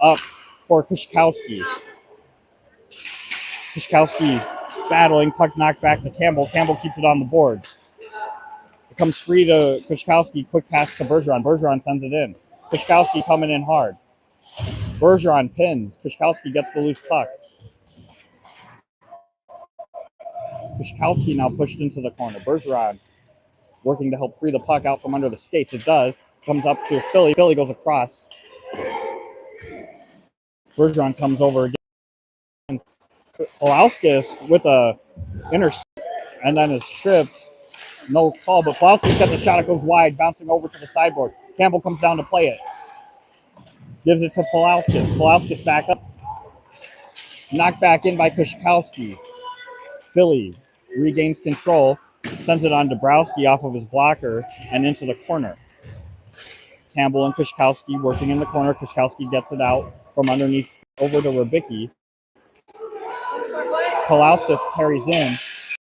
up for Kushkowski. Kushkowski battling. Puck knocked back to Campbell. Campbell keeps it on the boards. It comes free to Kushkowski. Quick pass to Bergeron. Bergeron sends it in. Kushkowski coming in hard. Bergeron pins. Kushkowski gets the loose puck. Kushkowski now pushed into the corner. Bergeron working to help free the puck out from under the skates. It does. Comes up to Philly. Philly goes across. Bergeron comes over again. Polauskas with a intercept and then is tripped. No call, but Polauskas gets a shot. It goes wide, bouncing over to the sideboard. Campbell comes down to play it. Gives it to Polauskas. Polauskas back up. Knocked back in by Kushkowski. Philly regains control, sends it on Dabrowski off of his blocker and into the corner. Campbell and Kushkowski working in the corner. Kushkowski gets it out from underneath over to Rubicki. Polauskas carries in,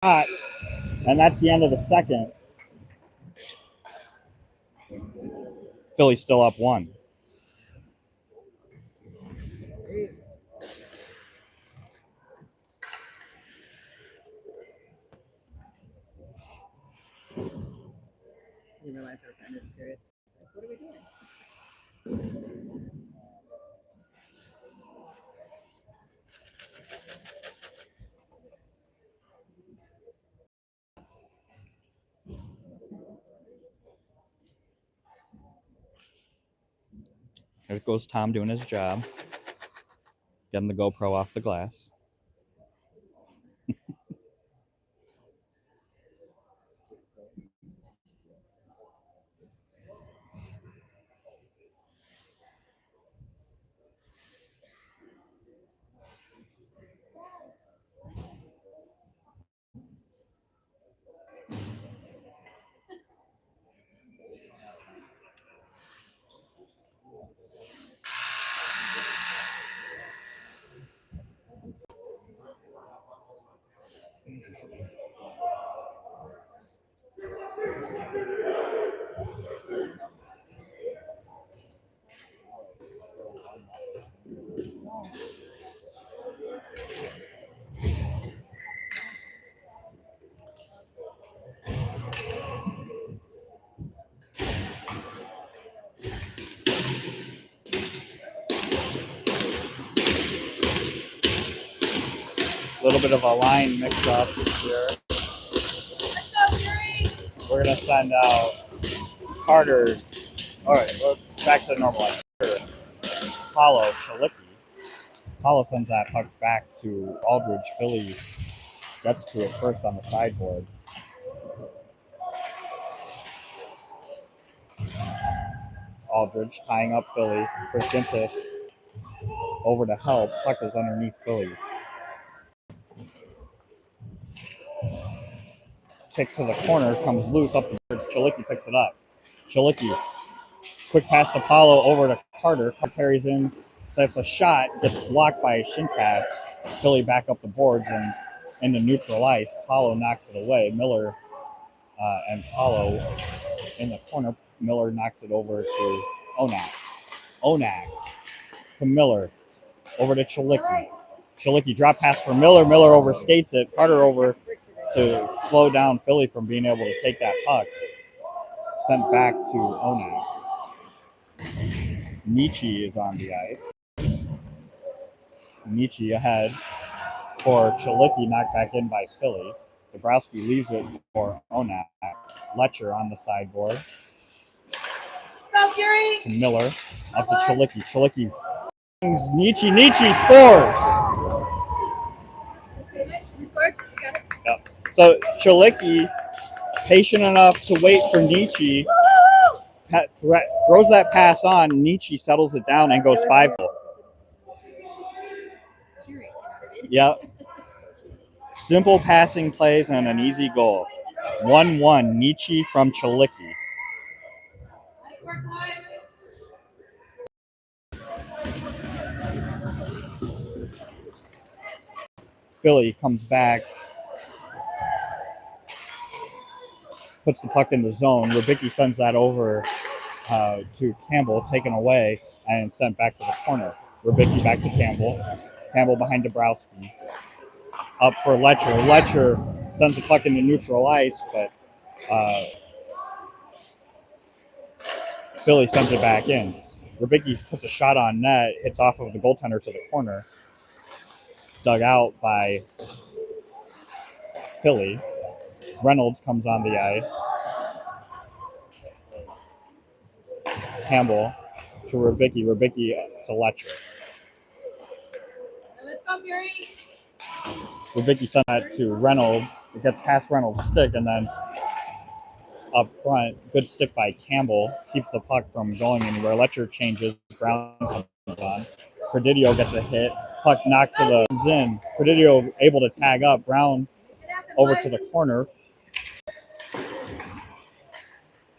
and that's the end of the second. Philly's still up 1. You realize it's end of the period. Like, what are we doing? There goes Tom doing his job, getting the GoPro off the glass. A little bit of a line mix-up here. We're going to send out Carter. All right, well, back to normal. Paulo Chalicki. Paulo sends that puck back to Aldridge. Philly gets to it first on the sideboard. Aldridge tying up Philly. Christentis over to help. Puck is underneath Philly. Kick to the corner, comes loose up the boards. Chalicki picks it up. Chalicki, quick pass to Paulo over to Carter. Carter carries in. That's a shot. Gets blocked by a shin pad. Philly back up the boards and into neutral ice. Paulo knocks it away. Miller and Paulo in the corner. Miller knocks it over to Onak. Onak to Miller. Over to Chalicki. Chalicki drop pass for Miller. Miller overskates it. Carter over to slow down Philly from being able to take that puck. Sent back to Onak. Nietzsche is on the ice. Nietzsche ahead for Chalicki, knocked back in by Philly. Dabrowski leaves it for Onak. Letcher on the sideboard. Go, Fury! To Miller. Up to Chalicki. Chalicki. Nietzsche. Nietzsche scores! You scored? You got it? Yep. So Chalicki, patient enough to wait for Nietzsche, throws that pass on. Nietzsche settles it down and goes 5. Yep. Simple passing plays and an easy goal. 1-1, Nietzsche from Chalicki. Philly comes back, puts the puck in the zone. Rubicki sends that over to Campbell, taken away and sent back to the corner. Rubicki back to Campbell. Campbell behind Dabrowski. Up for Letcher. Letcher sends the puck into neutral ice, but Philly sends it back in. Rubicki puts a shot on net, hits off of the goaltender to the corner. Dug out by Philly. Reynolds comes on the ice. Campbell to Rubicki. Rubicki to Letcher. Let's go, Fury! Rubicki sent that to Reynolds. It gets past Reynolds' stick, and then up front, good stick by Campbell. Keeps the puck from going anywhere. Letcher changes. Brown comes on. Predidio gets a hit. Puck knocked to the in. Presidio able to tag up. Brown over to the corner.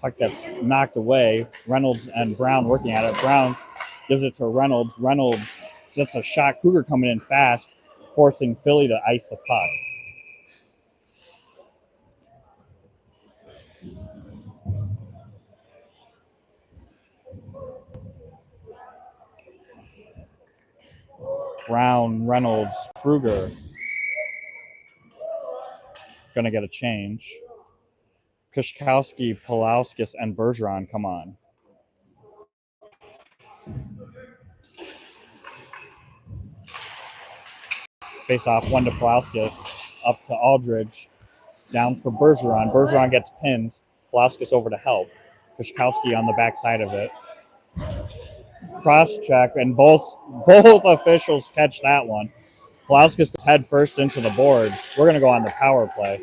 Puck gets knocked away. Reynolds and Brown working at it. Brown gives it to Reynolds. Reynolds gets a shot. Cougar coming in fast, forcing Philly to ice the puck. Brown, Reynolds, Kruger. Gonna get a change. Kushkowski, Pulauskas, and Bergeron come on. Face off, one to Pulauskas, up to Aldridge, down for Bergeron. Bergeron gets pinned. Pulauskas over to help. Kushkowski on the backside of it. Cross check, and both officials catch that one. Pulauskas goes head first into the boards. We're gonna go on the power play.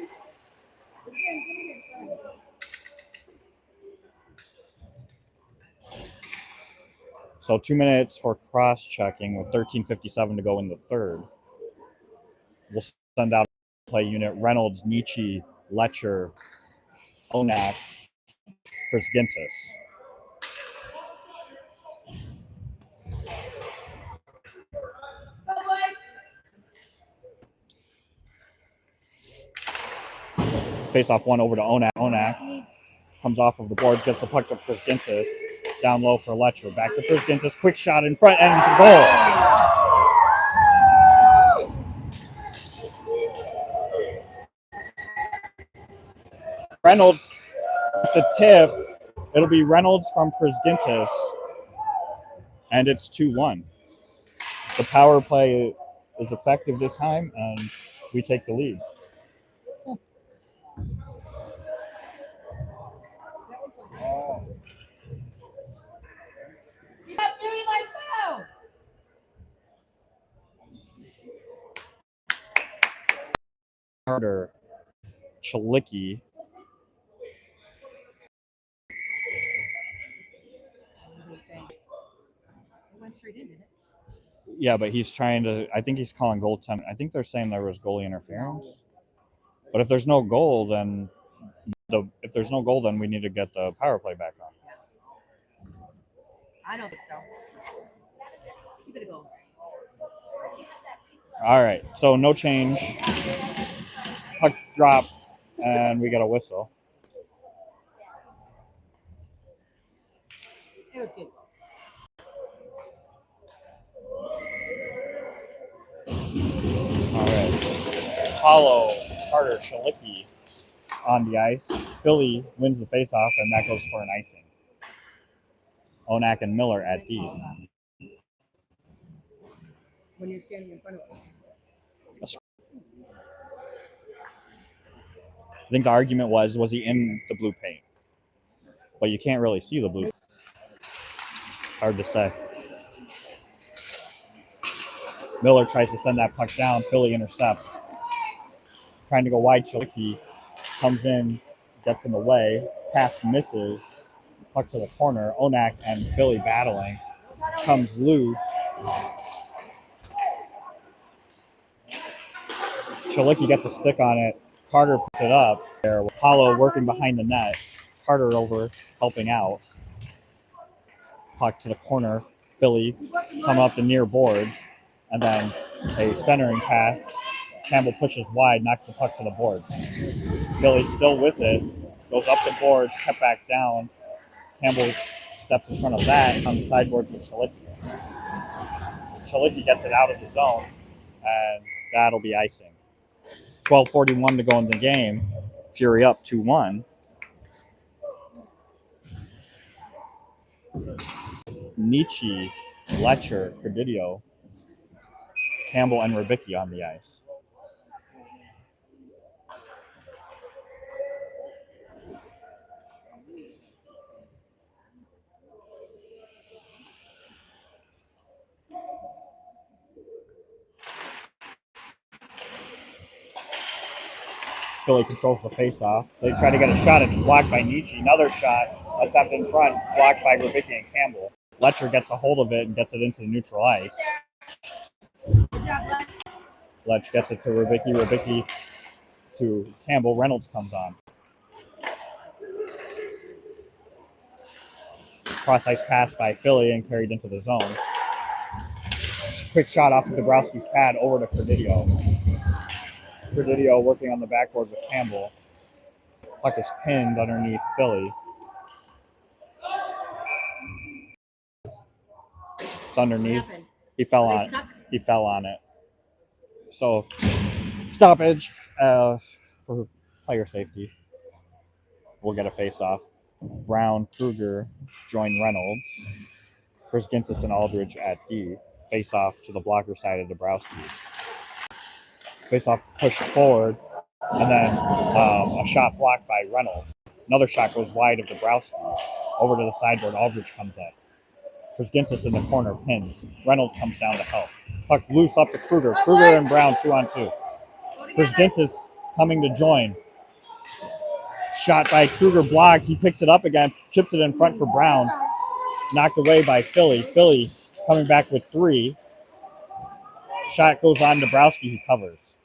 So 2 minutes for cross-checking with 13:57 to go in the third. We'll send out play unit Reynolds, Nietzsche, Letcher, Onak, Prisgintis. Face-off one over to Onak. Onak comes off of the boards, gets the puck to Prisgintis. Down low for Letcher. Back to Prisgintis. Quick shot in front, and it's a goal. Reynolds, the tip. It'll be Reynolds from Prisgintis, and it's 2-1. The power play is effective this time, and we take the lead. Carter, Chalicki. Yeah, but he's trying to. I think he's calling goaltending. I think they're saying there was goalie interference. But if there's no goal, then we need to get the power play back on. I don't think so. Keep it a goal. All right, so no change. Puck drop, and we get a whistle. It was good. All right. Hollow, Carter, Chalicki on the ice. Philly wins the faceoff, and that goes for an icing. Onak and Miller at D. When you're standing in front of them. I think the argument was he in the blue paint? But you can't really see the blue. Hard to say. Miller tries to send that puck down. Philly intercepts. Trying to go wide. Chalicki comes in, gets in the way. Pass misses. Puck to the corner. Onak and Philly battling. Comes loose. Chalicki gets a stick on it. Carter puts it up. There, Hollow working behind the net. Carter over, helping out. Puck to the corner. Philly come up the near boards. And then a centering pass. Campbell pushes wide, knocks the puck to the boards. Philly still with it. Goes up the boards, kept back down. Campbell steps in front of that on the sideboards with Chalicki. Chalicki gets it out of the zone, and that'll be icing. 12:41 to go in the game. Fury up 2-1. Nietzsche, Letcher, Presidio, Campbell, and Rybicki on the ice. Philly controls the face-off. They try to get a shot. It's blocked by Nietzsche. Another shot. That's up in front. Blocked by Rybicki and Campbell. Letcher gets a hold of it and gets it into the neutral ice. Letch gets it to Rubicki. Rubicki to Campbell. Reynolds comes on. Cross ice pass by Philly and carried into the zone. Quick shot off of Dabrowski's pad over to Presidio. Presidio working on the backboard with Campbell. Puck is pinned underneath Philly. It's underneath. He fell on it. So stoppage for player safety. We'll get a face-off. Brown, Kruger join Reynolds. Gintis and Aldridge at D. Face-off to the blocker side of Dabrowski. Face-off pushed forward, and then a shot blocked by Reynolds. Another shot goes wide of Dabrowski. Over to the sideboard, Aldridge comes in. Gintis in the corner pins. Reynolds comes down to help. Puck loose up to Kruger. Kruger and Brown 2-on-2. Gintis coming to join. Shot by Kruger blocked. He picks it up again, chips it in front for Brown. Knocked away by Philly. Philly coming back with 3. Shot goes on Dabrowski, who covers.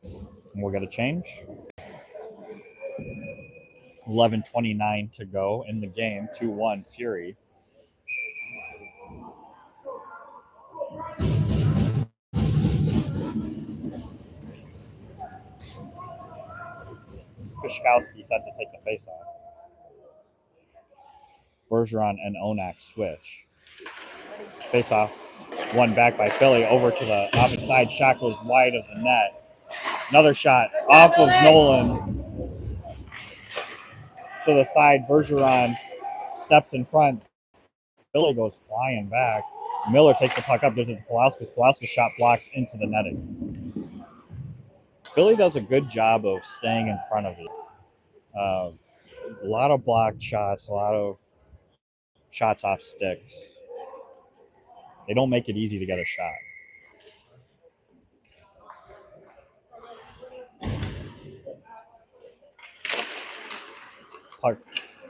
And we'll get a change. 11:29 to go in the game. 2-1 Fury. Piszkowski set to take the face-off. Bergeron and Onak switch. Face-off, one back by Philly over to the opposite side. Shot goes wide of the net. Another shot off of Nolan to the side. Bergeron steps in front. Philly goes flying back. Miller takes the puck up, gives it to Pulauskas. Pulauskas shot blocked into the netting. Philly does a good job of staying in front of you. A lot of blocked shots, a lot of shots off sticks. They don't make it easy to get a shot. Puck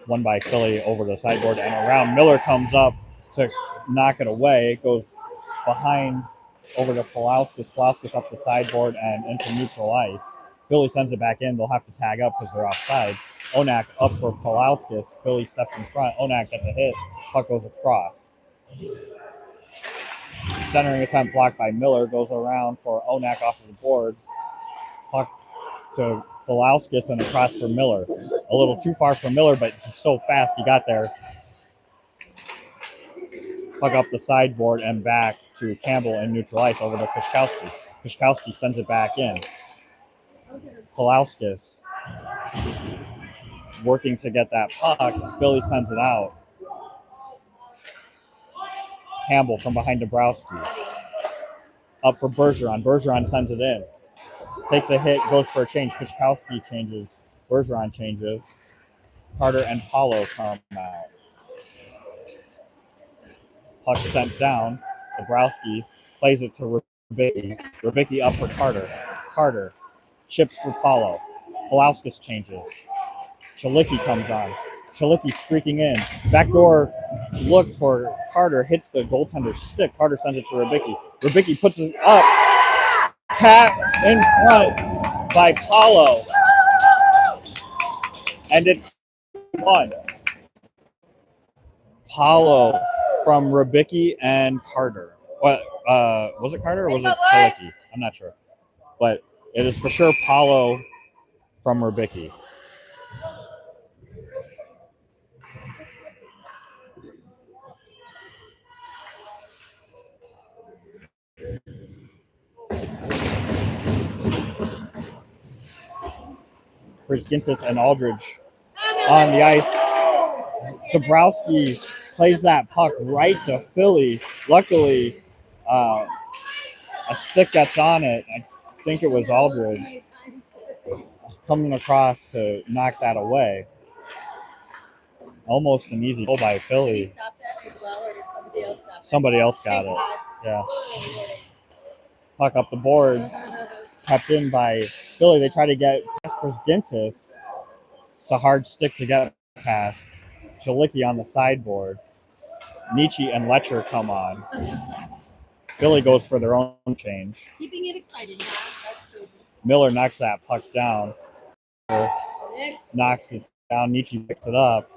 won by Philly over the sideboard and around. Miller comes up to knock it away. It goes behind over to Pulauskas. Pulauskas up the sideboard and into neutral ice. Philly sends it back in. They'll have to tag up because they're offsides. Onak up for Pulauskas. Philly steps in front. Onak gets a hit. Puck goes across. Centering attempt blocked by Miller. Goes around for Onak off of the boards. Puck to Pulauskas and across for Miller. A little too far for Miller, but he's so fast he got there. Puck up the sideboard and back to Campbell in neutral ice over to Piszkowski. Piszkowski sends it back in. Pulauskas working to get that puck. Philly sends it out. Campbell from behind Dabrowski. Up for Bergeron. Bergeron sends it in. Takes a hit, goes for a change. Piszkowski changes. Bergeron changes. Carter and Paulo come out. Puck sent down. Dabrowski plays it to Rubicki. Rubicki up for Carter. Carter chips for Paulo. Pulauskas changes. Chalicki comes on. Chalicki streaking in. Backdoor look for Carter. Hits the goaltender's stick. Carter sends it to Rubicki. Rubicki puts it up. Tap in front by Paulo. And it's 1. Paulo from Rubicki and Carter. What was it Carter or was it Chalicki? I'm not sure. But it is for sure Paulo from Rubicki. Gintis and Aldridge on the ice. Dabrowski plays that puck right to Philly. Luckily, a stick that's on it, I think it was Aldridge, coming across to knock that away. Almost an easy goal by Philly. Somebody else got it. Yeah. Puck up the boards. Kept in by Philly. They try to get past Gintis. It's a hard stick to get past. Chalicki on the sideboard. Nietzsche and Letcher come on. Philly goes for their own change. Keeping it exciting. Yeah, that's crazy. Miller knocks that puck down. Knocks it down. Nietzsche picks it up.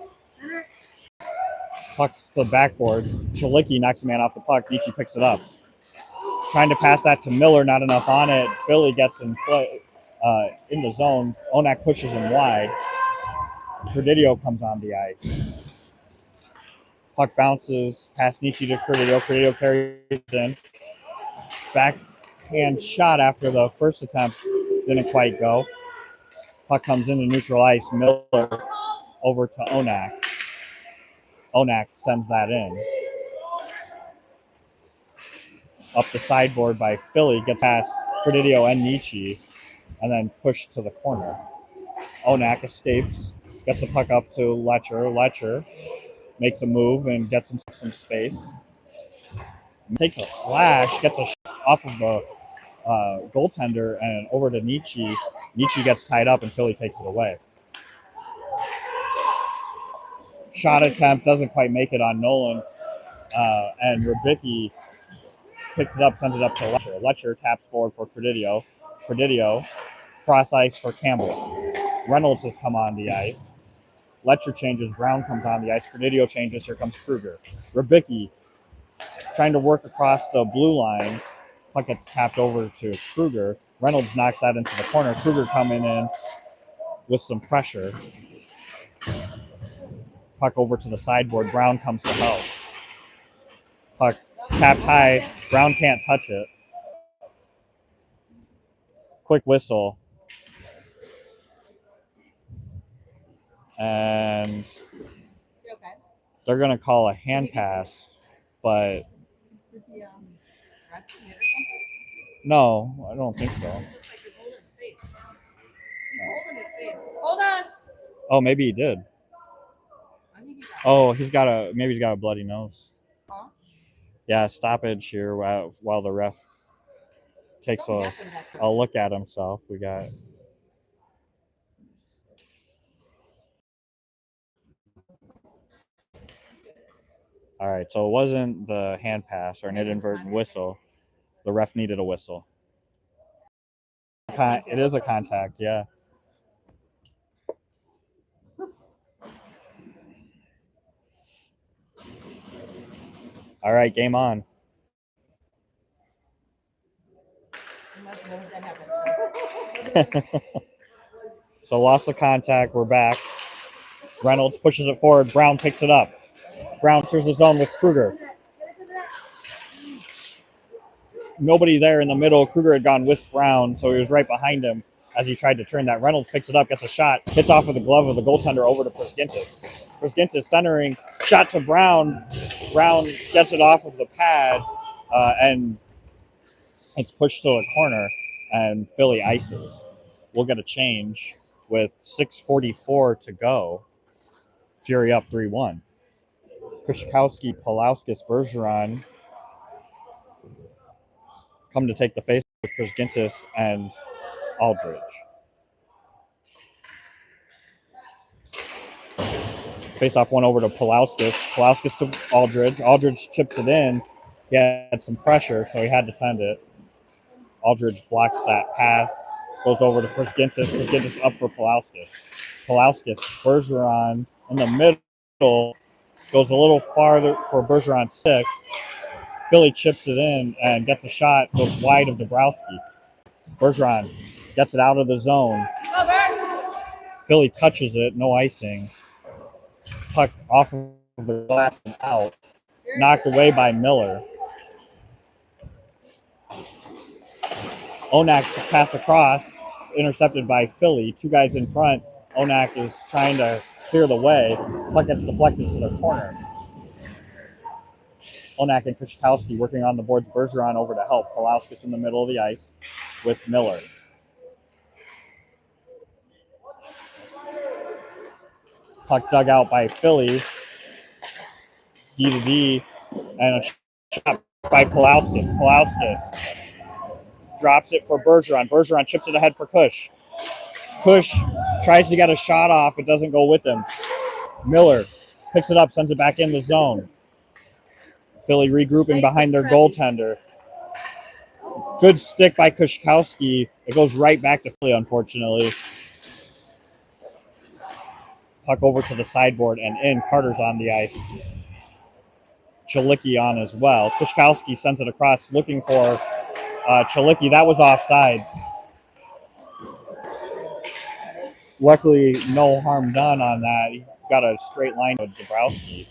Puck to the backboard. Chalicki knocks a man off the puck. Nietzsche picks it up. Trying to pass that to Miller, not enough on it. Philly gets in play in the zone. Onak pushes him wide. Credidio comes on the ice. Puck bounces past Nietzsche to Credidio. Credidio carries in. Backhand shot after the first attempt didn't quite go. Puck comes into neutral ice. Miller over to Onak. Onak sends that in. Up the sideboard by Philly, gets past Credidio and Nietzsche, and then pushed to the corner. Onak escapes, gets the puck up to Letcher. Letcher makes a move and gets himself some space. Takes a slash, gets a shot off of the goaltender and over to Nietzsche. Nietzsche gets tied up and Philly takes it away. Shot attempt doesn't quite make it on Nolan, and Rybicki picks it up, sends it up to Letcher. Letcher taps forward for Credidio. Credidio, cross ice for Campbell. Reynolds has come on the ice. Letcher changes, Brown comes on the ice. Credidio changes, here comes Kruger. Rybicki trying to work across the blue line. Puck gets tapped over to Kruger. Reynolds knocks that into the corner. Kruger coming in with some pressure. Puck over to the sideboard. Brown comes to help. Puck tapped high. Brown can't touch it. Quick whistle. And they're going to call a hand pass, but no, I don't think so. Hold on. Oh, maybe he did. Oh, he's got a bloody nose. Huh? Yeah, stoppage here while the ref takes a look at himself. We got all right. So it wasn't the hand pass or an inadvertent whistle. The ref needed a whistle. It is a contact, yeah. All right, game on. So lost the contact. We're back. Reynolds pushes it forward. Brown picks it up. Brown clears the zone with Kruger. Nobody there in the middle. Kruger had gone with Brown, so he was right behind him as he tried to turn that. Reynolds picks it up, gets a shot, hits off of the glove of the goaltender over to Priskintis. Priskintis centering, shot to Brown. Brown gets it off of the pad, and it's pushed to the corner, and Philly ices. We'll get a change with 6:44 to go. Fury up 3-1. Krzyzkowski, Pulauskas, Bergeron come to take the face with Priskintis and Aldridge. Face-off one over to Pulauskas. Pulauskas to Aldridge. Aldridge chips it in. He had some pressure, so he had to send it. Aldridge blocks that pass. Goes over to Priskintis. Priskintis up for Pulauskas. Pulauskas, Bergeron in the middle. Goes a little farther for Bergeron's stick. Philly chips it in and gets a shot. Goes wide of Dabrowski. Bergeron gets it out of the zone. Philly touches it. No icing. Puck off of the glass and out. Knocked away by Miller. Onak's pass across. Intercepted by Philly. Two guys in front. Onak is trying to clear the way. Puck gets deflected to the corner. Onak and Krzyzkowski working on the boards. Bergeron over to help. Pulauskas in the middle of the ice with Miller. Puck dug out by Philly. D to D. And a shot by Pulauskas. Pulauskas drops it for Bergeron. Bergeron chips it ahead for Kush. Kush tries to get a shot off. It doesn't go with him. Miller picks it up, sends it back in the zone. Philly regrouping behind their goaltender. Good stick by Kushkowski. It goes right back to Philly, unfortunately. Puck over to the sideboard and in. Carter's on the ice. Chalicki on as well. Kushkowski sends it across looking for Chalicki. That was offsides. Luckily, no harm done on that. He got a straight line with Dabrowski.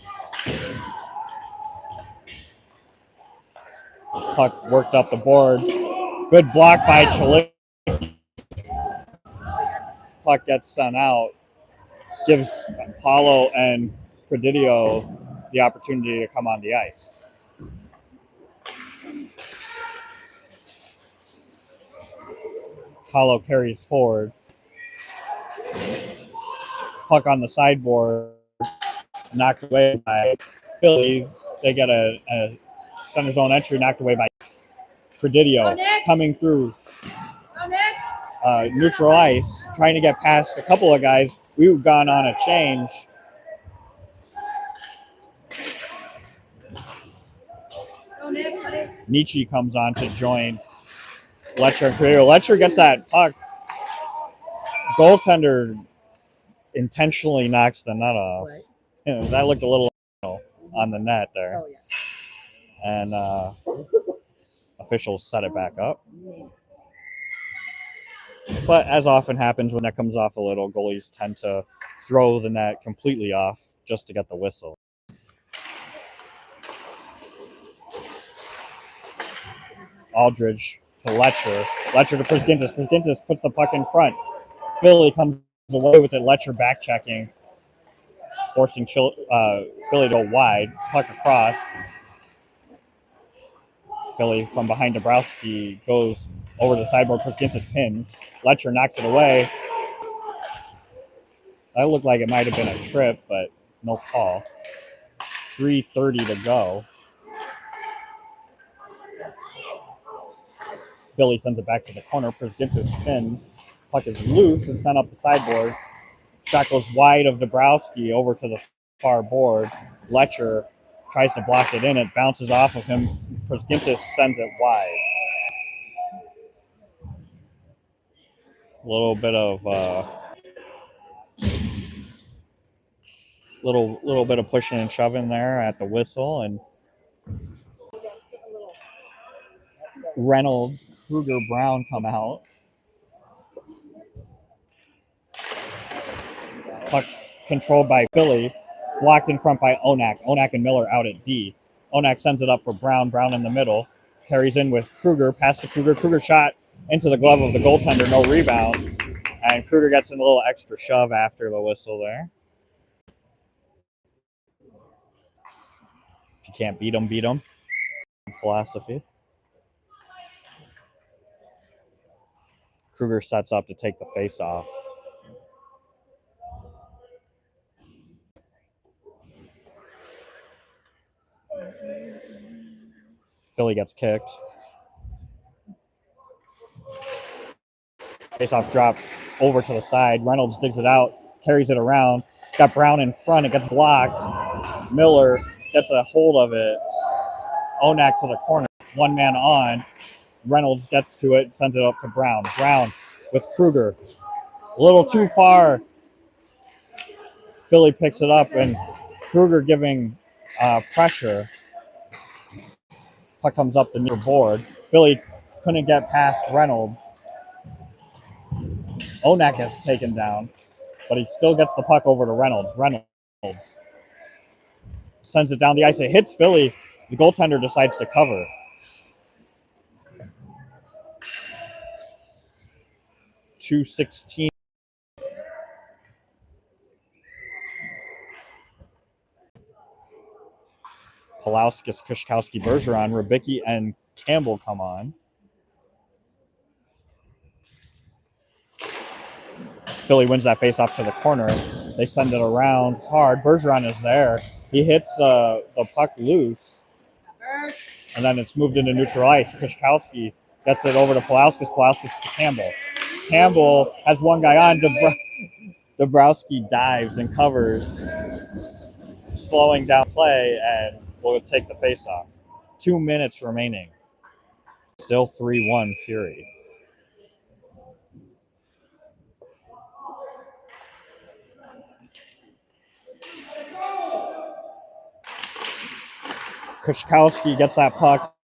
Puck worked up the boards. Good block by Chalicki. Puck gets sent out. Gives Paulo and Presidio the opportunity to come on the ice. Paulo carries forward. Puck on the sideboard. Knocked away by Philly. They get a center zone entry knocked away by Presidio. Coming through neutral ice, trying to get past a couple of guys. We've gone on a change. Nietzsche comes on to join Letcher and Presidio. Letcher gets that puck. Goaltender intentionally knocks the net off. You know, that looked a little on the net there. Oh, yeah. And officials set it back up. But as often happens when that comes off a little, goalies tend to throw the net completely off just to get the whistle. Aldridge to Letcher. Letcher to Prisgintis. Prisgintis puts the puck in front. Philly comes away with it. Letcher back checking, forcing Philly to go wide. Puck across. Philly from behind Dabrowski goes over to the sideboard. Prisgintis pins. Letcher knocks it away. That looked like it might have been a trip, but no call. 3:30 to go. Philly sends it back to the corner. Prisgintis pins. Puck is loose and sent up the sideboard. Shot goes wide of Dabrowski over to the far board. Letcher tries to block it in. It bounces off of him. Prisgintis sends it wide. A little bit of little bit of pushing and shoving there at the whistle, and Reynolds, Kruger, Brown come out. Puck controlled by Philly, blocked in front by Onak. Onak and Miller out at D. Onak sends it up for Brown. Brown in the middle. Carries in with Kruger. Pass to Kruger. Kruger shot into the glove of the goaltender. No rebound. And Kruger gets a little extra shove after the whistle there. If you can't beat them, beat them. Philosophy. Kruger sets up to take the face-off. Philly gets kicked. Face-off drop over to the side. Reynolds digs it out, carries it around. Got Brown in front. It gets blocked. Miller gets a hold of it. Onak to the corner. One man on. Reynolds gets to it, sends it up to Brown. Brown with Kruger. A little too far. Philly picks it up, and Kruger giving pressure. Puck comes up the near board. Philly couldn't get past Reynolds. Onak gets taken down, but he still gets the puck over to Reynolds. Reynolds sends it down the ice. It hits Philly. The goaltender decides to cover. .216. Pulauskas, Kushkowski, Bergeron, Rybicki, and Campbell come on. Philly wins that faceoff to the corner. They send it around hard. Bergeron is there. He hits the puck loose, and then it's moved into neutral ice. Kushkowski gets it over to Pulauskas. Pulauskas to Campbell. Campbell has one guy on. Dabrowski dives and covers, slowing down play, and will take the face-off. 2 minutes remaining. Still 3-1 Fury. Kushkowski gets that puck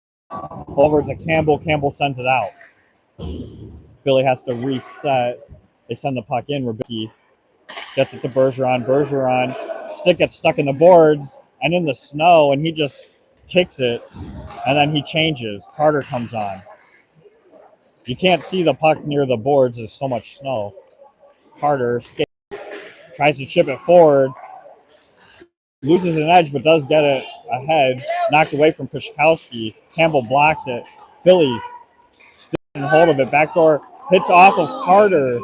over to Campbell. Campbell sends it out. Philly has to reset. They send the puck in. Rubicki gets it to Bergeron. Bergeron stick gets stuck in the boards and in the snow, and he just kicks it, and then he changes. Carter comes on. You can't see the puck near the boards. There's so much snow. Carter skates, tries to chip it forward, loses an edge, but does get it ahead. Knocked away from Kushkowski. Campbell blocks it. Philly still in hold of it. Backdoor hits off of Carter,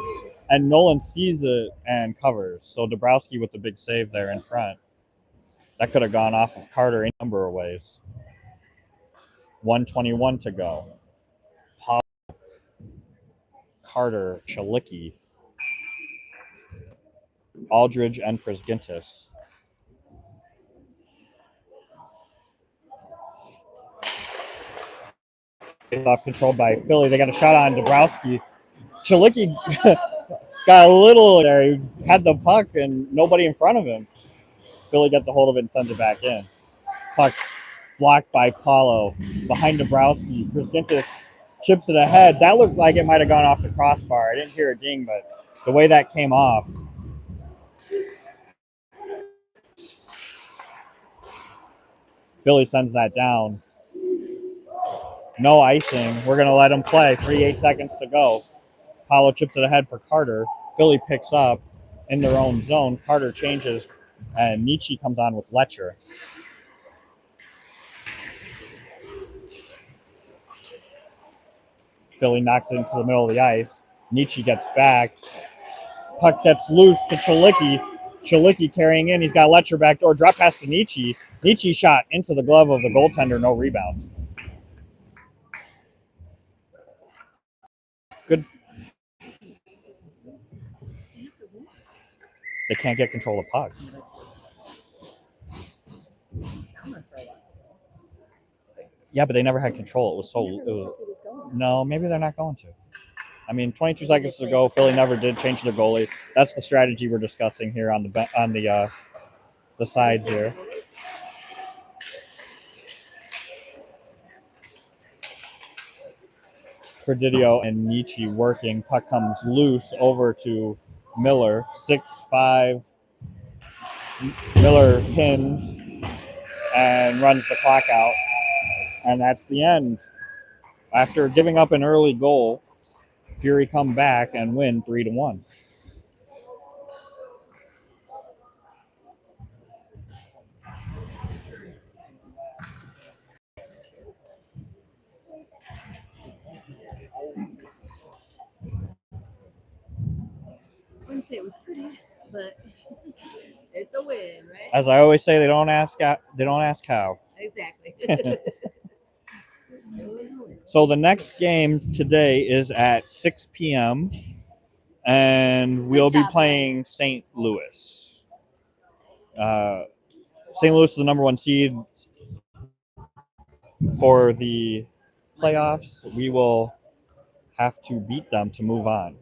and Nolan sees it and covers. So Dabrowski with the big save there in front. That could have gone off of Carter a number of ways. 1:21 to go. Paul, Carter, Chalicki, Aldridge, and Prisgintis. Off controlled by Philly. They got a shot on Dabrowski. Chalicki got a little there. He had the puck and nobody in front of him. Philly gets a hold of it and sends it back in. Puck blocked by Paulo. Behind Dabrowski. Prisgintis chips it ahead. That looked like it might have gone off the crossbar. I didn't hear a ding, but the way that came off. Philly sends that down. No icing. We're going to let him play. 38 seconds to go. Paulo chips it ahead for Carter. Philly picks up in their own zone. Carter changes, and Nietzsche comes on with Letcher. Philly knocks it into the middle of the ice. Nietzsche gets back. Puck gets loose to Chalicki. Chalicki carrying in. He's got Letcher backdoor. Drop pass to Nietzsche. Nietzsche shot into the glove of the goaltender. No rebound. Good. They can't get control of pucks. Yeah, but they never had control. It was no, maybe they're not going to. I mean, 22 seconds to go. Philly never did change their goalie. That's the strategy we're discussing here on the side here. Ferdidio and Nietzsche working. Puck comes loose over to Miller. 6-5. Miller pins and runs the clock out. And that's the end. After giving up an early goal, Fury come back and win 3-1. I wouldn't say it was pretty, but it's a win, right? As I always say, they don't ask how. Exactly. So the next game today is at 6 p.m. and we'll be playing St. Louis. St. Louis is the number 1 seed for the playoffs. We will have to beat them to move on.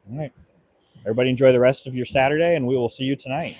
All right. Everybody enjoy the rest of your Saturday, and we will see you tonight.